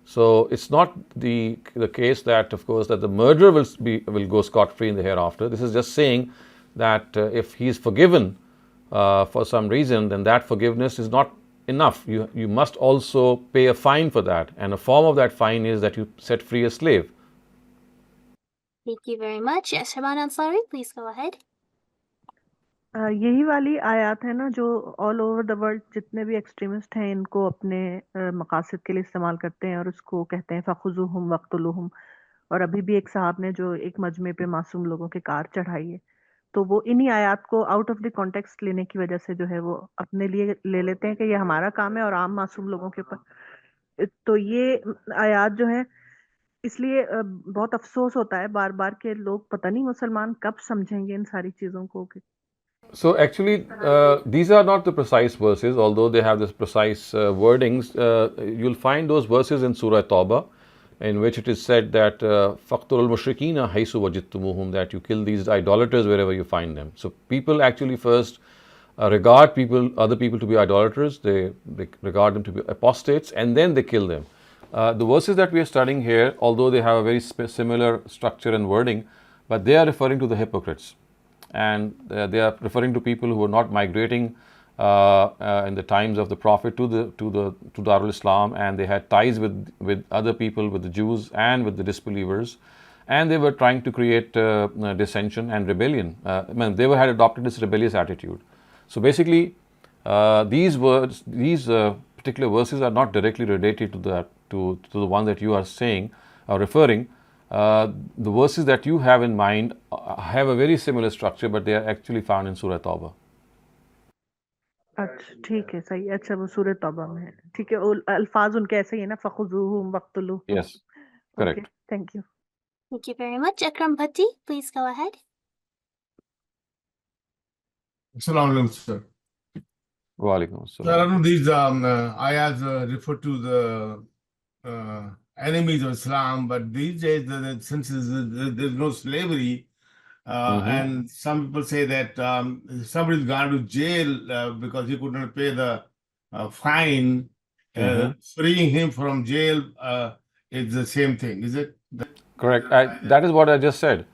So it's not the case that, of course, that the murderer will go scot-free in the hereafter. This is just saying that if he is forgiven for some reason, then that forgiveness is not enough. You must also pay a fine for that, and a form of that fine is that you set free a slave. Thank you very much. Shaban Ansari, please go ahead. यही वाली आयत है ना जो all over the world जितने भी extremist हैं इनको अपने मकासद के लिए इस्तेमाल करते हैं और उसको कहते हैं फ़ख़ुज़ूहुम वक़्तुलूहुम। और अभी भी एक साहब ने जो एक मजमे पे मासूम लोगों के कार चढ़ाई है, तो वो इन्हीं आयत को आउट ऑफ द कॉन्टेक्स्ट लेने की वजह से जो है वो अपने लिए ले लेते हैं कि ये हमारा काम है और आम मासूम लोगों के ऊपर। तो ये आयत जो है, इसलिए बहुत अफसोस होता है बार बार के लोग पता नहीं मुसलमान कब समझेंगे इन सारी चीज़ों को। So actually, these are not the precise verses, although they have this precise wordings. You'll find those verses in Surah Tawbah, in which it is said that فَقْتُلُوا الْمُشْرِكِينَ حَيْثُ وَجِدتُّمُوهُم, that you kill these idolaters wherever you find them. So people actually first regard other people to be idolaters, they regard them to be apostates, and then they kill them. The verses that we are studying here, although they have a very similar structure and wording, but they are referring to the hypocrites. And they are referring to people who were not migrating in the times of the Prophet to Darul Islam, and they had ties with other people, with the Jews and with the disbelievers, and they were trying to create dissension and rebellion. They had adopted this rebellious attitude. So basically, these particular verses are not directly related to the one that you are saying or referring. The verses that you have in mind have a very similar structure, but they are actually found in Surah Tawbah. अच्छा ठीक है, सही। अच्छा वो सूरह तौबा में है, ठीक है। वो अल्फाज उनके ऐसे ही है ना, फ़ख़ुज़ूहुम वक़्तुलूहुम। Yes, correct. Okay, thank you. Thank you very much. Akram Bhatti, please go ahead. Assalamu alaikum, sir. Wa alaikum Sir, I assalam. know these ayahs refer to the enemies of Islam, but these days, since there's no slavery, and some people say that somebody's gone to jail because he could not pay the fine, freeing him from jail is the same thing, is it? Correct. That is what I just said,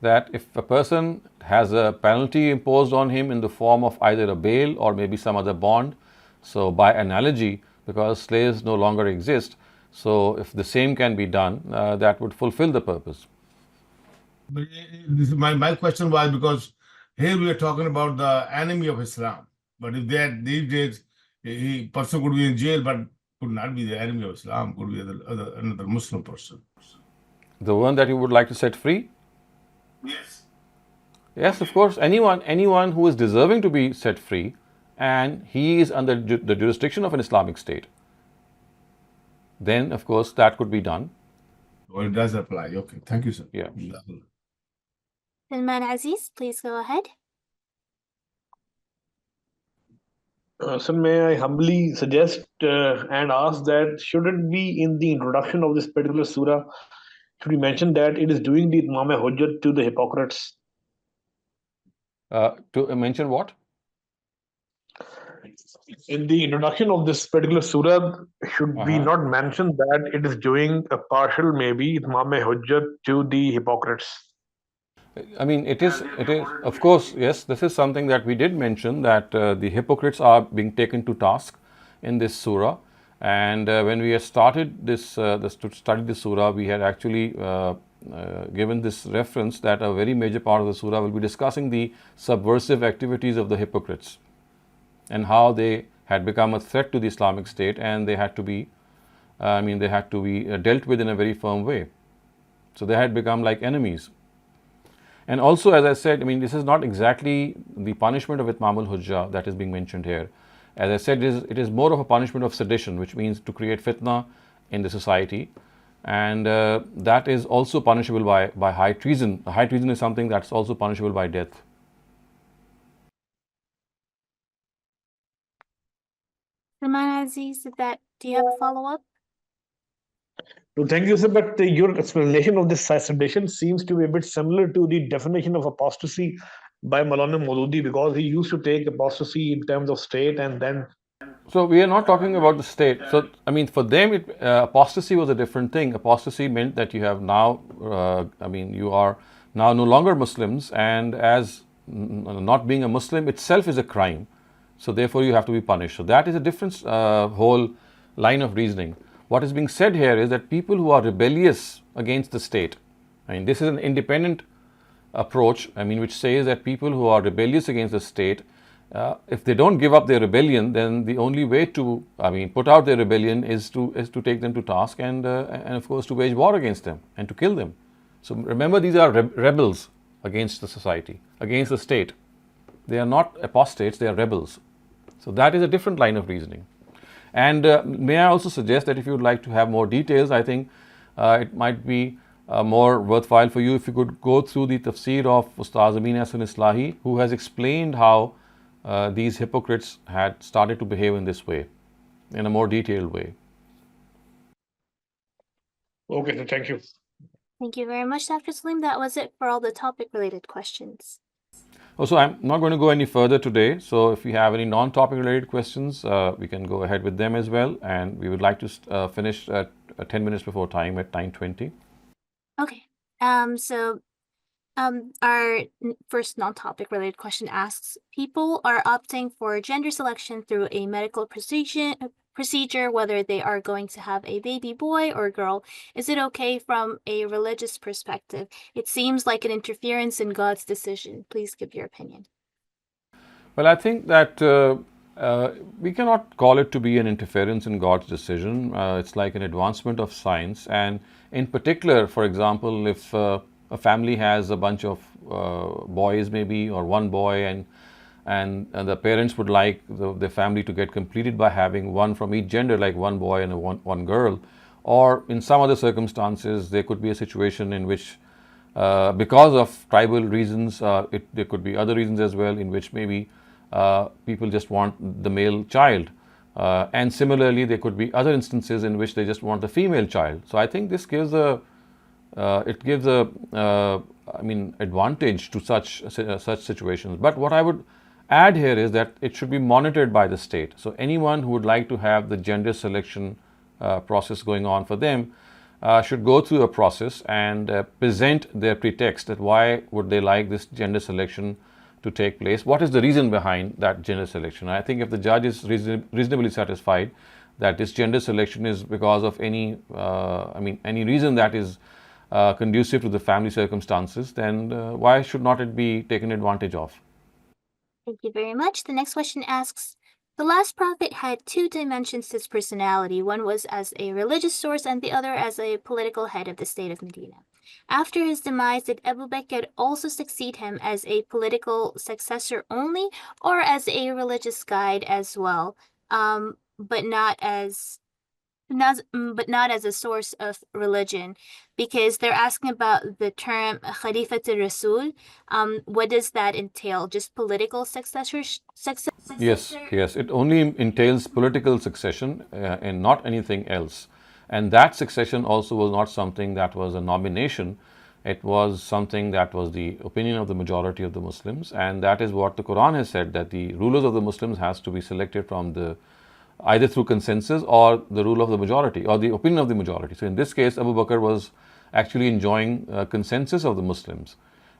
that if a person has a penalty imposed on him in the form of either a bail or maybe some other bond, so by analogy, because slaves no longer exist, so if the same can be done, that would fulfill the purpose. But my question was because here we are talking about the enemy of Islam. But if that these days a person could be in jail but could not be the enemy of Islam, could be another Muslim person. The one that you would like to set free? Yes. Yes, of course. Anyone who is deserving to be set free, and he is under the jurisdiction of an Islamic state, then of course that could be done. Well, it does apply. Okay, thank you, sir. Yeah. Salman Aziz, please go ahead. Sir, may I humbly suggest and ask that should it be in the introduction of this particular surah, should we mention that it is doing the Imam Hujjat to the hypocrites? To mention what? In the introduction of this particular surah, should we not mention that it is doing a partial maybe Imam Hujjat to the hypocrites? I mean, it is, of course, yes, this is something that we did mention, that the hypocrites are being taken to task in this surah. And when we had started to study this surah, we had actually given this reference that a very major part of the surah will be discussing the subversive activities of the hypocrites and how they had become a threat to the Islamic State, and they had to be, dealt with in a very firm way. So they had become like enemies. And also, as I said, I mean, this is not exactly the punishment of Itmam al-Hujjah that is being mentioned here. As I said, it is more of a punishment of sedition, which means to create fitna in the society. And that is also punishable by high treason. High treason is something that's also punishable by death. Rahman Aziz, do you have a follow-up? No, thank you, sir. But your explanation of this sedition seems to be a bit similar to the definition of apostasy by Maulana Maududi, because he used to take apostasy in terms of state and then. So we are not talking about the state. So I mean, for them, apostasy was a different thing. Apostasy meant that you have now, you are now no longer Muslims, and as not being a Muslim itself is a crime. So therefore, you have to be punished. So that is a different whole line of reasoning. What is being said here is that people who are rebellious against the state, I mean, this is an independent approach, I mean, which says that people who are rebellious against the state, if they don't give up their rebellion, then the only way to, put out their rebellion is to take them to task and of course to wage war against them and to kill them. So remember, these are rebels against the society, against the state. They are not apostates, they are rebels. So that is a different line of reasoning. And may I also suggest that if you would like to have more details, I think it might be more worthwhile for you if you could go through the tafsir of Ustaz Amin Hassan Islahi, who has explained how these hypocrites had started to behave in this way, in a more detailed way. Okay, so thank you. Thank you very much, Dr. Saleem. That was it for all the topic-related questions. Also, I'm not going to go any further today. So if you have any non-topic related questions, we can go ahead with them as well. And we would like to finish at 10 minutes before time at 9:20. Okay. Our first non-topic related question asks, people are opting for gender selection through a medical procedure, whether they are going to have a baby boy or girl. Is it okay from a religious perspective? It seems like an interference in God's decision. Please give your opinion. Well, I think that we cannot call it to be an interference in God's decision. It's like an advancement of science. And in particular, for example, if a family has a bunch of boys maybe, or one boy, and the parents would like the family to get completed by having one from each gender, like one boy and one girl, or in some other circumstances there could be a situation in which because of tribal reasons, there could be other reasons as well, in which maybe people just want the male child, and similarly there could be other instances in which they just want the female child. So I think this gives advantage to such situations. But what I would add here is that it should be monitored by the state. So anyone who would like to have the gender selection process going on for them should go through a process and present their pretext, that why would they like this gender selection to take place, what is the reason behind that gender selection. I think if the judge is reasonably satisfied that this gender selection is because of any reason that is conducive to the family circumstances, then why should not it be taken advantage of? Thank you very much. The next question asks, the last prophet had two dimensions to his personality. One was as a religious source and the other as a political head of the state of Medina. After his demise, did Abu Bakr also succeed him as a political successor only, or as a religious guide as well, but not as a source of religion? Because they're asking about the term Khalifatul Rasul. What does that entail? Just political successor? Yes, it only entails political succession and not anything else. And that succession also was not something that was a nomination. It was something that was the opinion of the majority of the Muslims, and that is what the Quran has said, that the rulers of the Muslims has to be selected from either through consensus or the rule of the majority or the opinion of the majority. So in this case, Abu Bakr was actually enjoying consensus of the Muslims.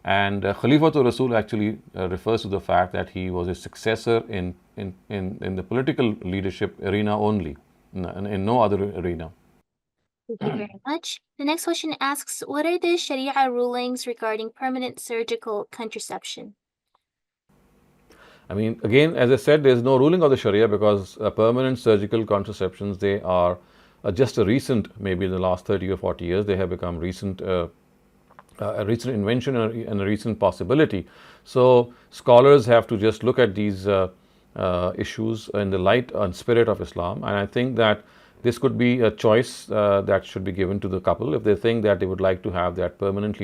And Khalifatul Rasul actually refers to the fact that he was a successor in the political leadership arena only, in no other arena. Thank you very much. The next question asks, what are the Sharia rulings regarding permanent surgical contraception? I mean, again, as I said, there's no ruling of the Sharia because permanent surgical contraceptions, they are just a recent, maybe in the last 30 or 40 years, they have become a recent invention and a recent possibility. So scholars have to just look at these issues in the light and spirit of Islam, and I think that this could be a choice that should be given to the couple if they think that they would like to have that permanent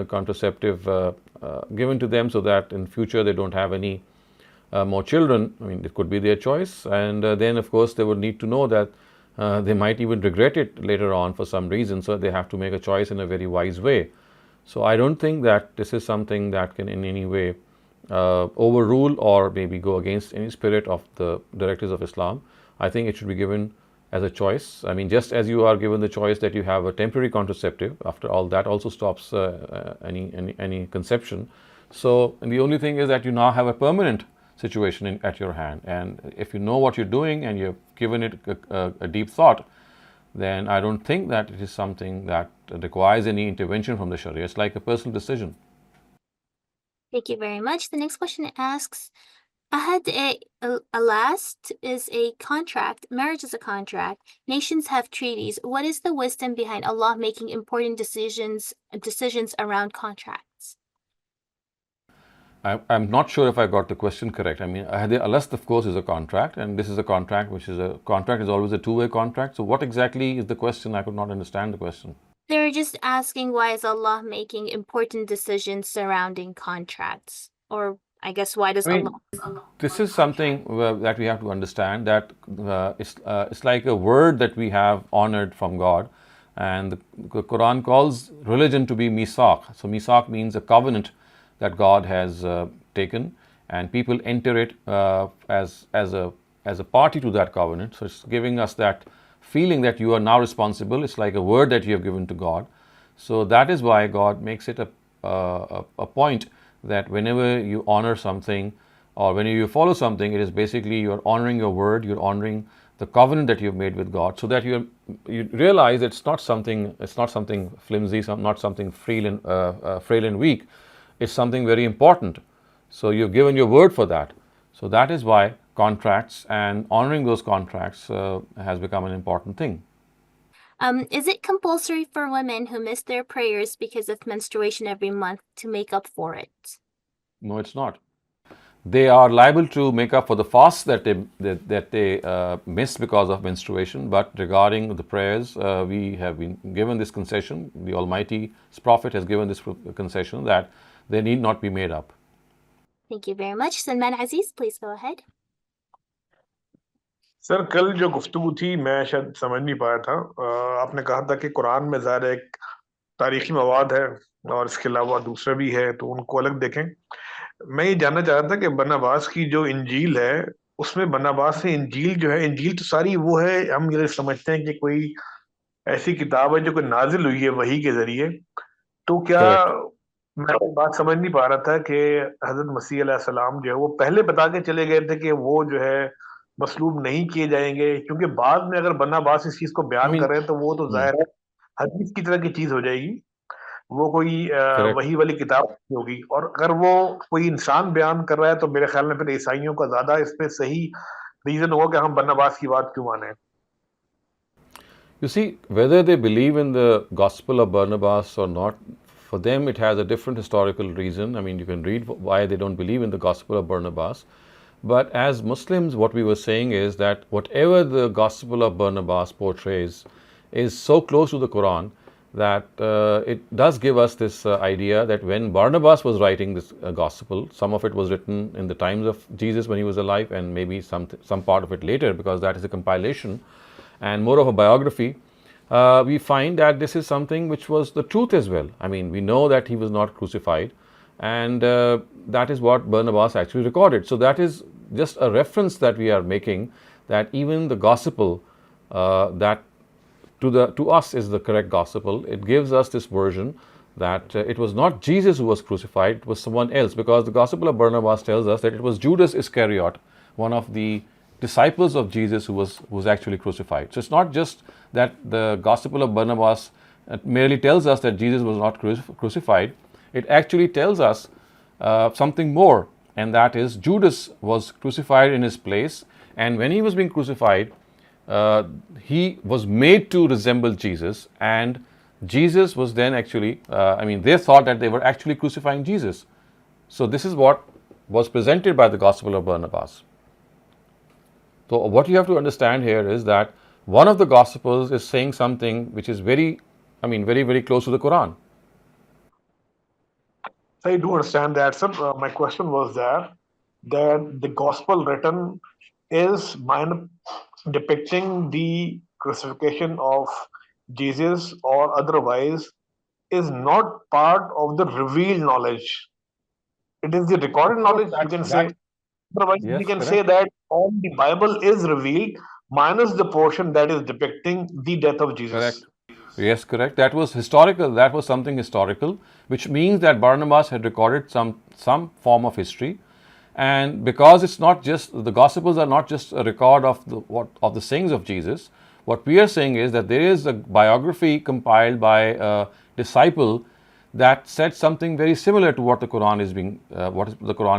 contraceptive given to them, so that in future they don't have any more children. I mean, it could be their choice, and then of course they would need to know that they might even regret it later on for some reason, so they have to make a choice in a very wise way. So I don't think that this is something that can in any way overrule or maybe go against any spirit of the directives of Islam. I think it should be given as a choice. I mean, just as you are given the choice that you have a temporary contraceptive, after all, that also stops any conception. So the only thing is that you now have a permanent situation at your hand, and if you know what you're doing and you've given it a deep thought, then I don't think that it is something that requires any intervention from the Sharia. It's like a personal decision. Thank you very much. The next question asks, Ahad, a last is a contract. Marriage is a contract. Nations have treaties. What is the wisdom behind Allah making important decisions around contracts? I'm not sure if I got the question correct. I mean, a lust, of course, is a contract, and this is a contract, which is a contract is always a two-way contract. So what exactly is the question? I could not understand the question. They're just asking, why is Allah making important decisions surrounding contracts? Or I guess, why does Allah? This is something that we have to understand, that it's like a word that we have honored from God, and the Quran calls religion to be misaq. So misaq means a covenant that God has taken, and people enter it as a party to that covenant. So it's giving us that feeling that you are now responsible. It's like a word that you have given to God. So that is why God makes it a point that whenever you honor something or whenever you follow something, it is basically you're honoring your word, you're honoring the covenant that you've made with God, so that you realize it's not something flimsy, not something frail and weak. It's something very important. So you've given your word for that. So that is why contracts and honoring those contracts has become an important thing. Is it compulsory for women who miss their prayers because of menstruation every month to make up for it? No, it's not. They are liable to make up for the fasts that they miss because of menstruation. But regarding the prayers, we have been given this concession. The Almighty Prophet has given this concession that they need not be made up. Thank you very much. Salman Aziz, please go ahead. Sir, कल जो गुफ्तगू थी मैं शायद समझ नहीं पाया था। आपने कहा था कि कुरान में ज़ाहिर एक तारीखी मवाद है और इसके अलावा दूसरे भी है, तो उनको अलग देखें। मैं ये जानना चाह रहा था कि बरनबास की जो इंजील है, उसमें बरनबास से इंजील जो है, इंजील तो सारी वो है, हम ये समझते हैं कि कोई ऐसी किताब है जो कोई नाजिल हुई है वही के जरिए। तो क्या मैं बात समझ नहीं पा रहा था कि हजरत मसीह अलैहिस्सलाम जो है वो पहले बता के चले गए थे कि वो जो है मसलूब नहीं किए जाएंगे, क्योंकि बाद में अगर बरनबास इस चीज को बयान कर रहे हैं तो वो तो जाहिर है हदीस की तरह की चीज हो जाएगी, वो कोई वही वाली किताब नहीं होगी। और अगर वो कोई इंसान बयान कर रहा है तो मेरे ख्याल में फिर ईसाइयों का ज्यादा इसमें सही रीजन होगा कि हम बरनबास की बात क्यों माने। You see, whether they believe in the gospel of Barnabas or not, for them it has a different historical reason. I mean, you can read why they don't believe in the gospel of Barnabas. But as Muslims, what we were saying is that whatever the gospel of Barnabas portrays is so close to the Quran that it does give us this idea that when Barnabas was writing this gospel, some of it was written in the times of Jesus when he was alive, and maybe some part of it later, because that is a compilation and more of a biography. We find that this is something which was the truth as well. I mean, we know that he was not crucified, and that is what Barnabas actually recorded. So that is just a reference that we are making, that even the gospel that to us is the correct gospel. It gives us this version that it was not Jesus who was crucified, it was someone else, because the Gospel of Barnabas tells us that it was Judas Iscariot, one of the disciples of Jesus, who was actually crucified. So it's not just that the Gospel of Barnabas merely tells us that Jesus was not crucified, it actually tells us something more, and that is Judas was crucified in his place, and when he was being crucified, he was made to resemble Jesus, and Jesus was then actually, they thought that they were actually crucifying Jesus. So this is what was presented by the Gospel of Barnabas. So what you have to understand here is that one of the Gospels is saying something which is very, very close to the Quran. I do understand that, sir. My question was that the gospel written is depicting the crucifixion of Jesus or otherwise is not part of the revealed knowledge. It is the recorded Of course, knowledge, you can say. Otherwise, we yes, can say correct. that all the Bible is revealed minus the portion that is depicting the death of Jesus. Correct. Yes, correct. That was historical. That was something historical, which means that Barnabas had recorded some form of history, and because it's not just the Gospels are not just a record of the sayings of Jesus. What we are saying is that there is a biography compiled by a disciple that said something very similar to what the Quran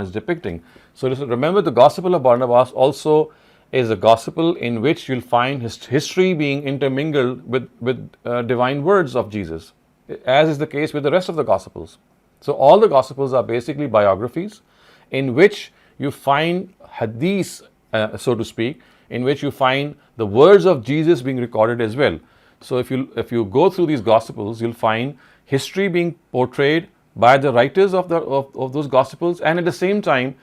is depicting. So remember, the Gospel of Barnabas also is a gospel in which you'll find history being intermingled with divine words of Jesus, as is the case with the rest of the Gospels. So all the Gospels are basically biographies in which you find hadith, so to speak, in which you find the words of Jesus being recorded as well. So if you go through these Gospels, you'll find history being portrayed by the writers of those Gospels, and at the same time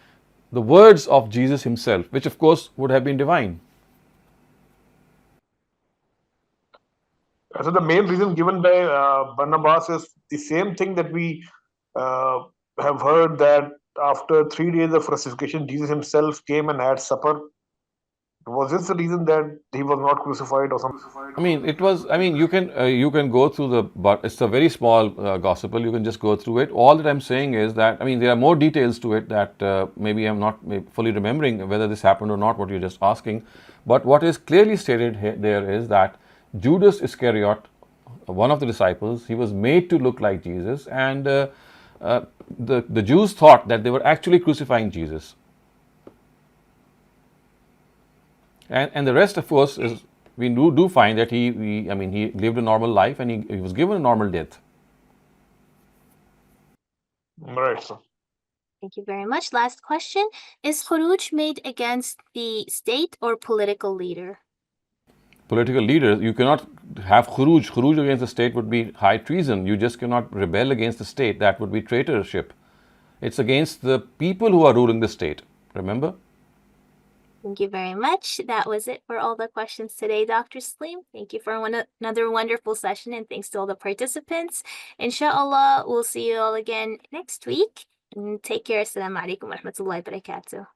the words of Jesus himself, which of course would have been divine. So the main reason given by Barnabas is the same thing that we have heard, that after 3 days of crucifixion, Jesus himself came and had supper. Was this the reason that he was not crucified or something? You can go through but it's a very small gospel. You can just go through it. All that I'm saying is that, there are more details to it that maybe I'm not fully remembering whether this happened or not, what you're just asking. But what is clearly stated there is that Judas Iscariot, one of the disciples, he was made to look like Jesus, and the Jews thought that they were actually crucifying Jesus. And the rest, of course, is we do find that he lived a normal life, and he was given a normal death. Right, sir. Thank you very much. Last question. Is khuruj made against the state or political leader? Political leaders, you cannot have khuruj. Khuruj against the state would be high treason. You just cannot rebel against the state. That would be traitorship. It's against the people who are ruling the state. Remember? Thank you very much. That was it for all the questions today, Dr. Saleem. Thank you for another wonderful session, and thanks to all the participants. Inshallah, we'll see you all again next week. And take care. Assalamu alaikum wa rahmatullahi wa barakatuh.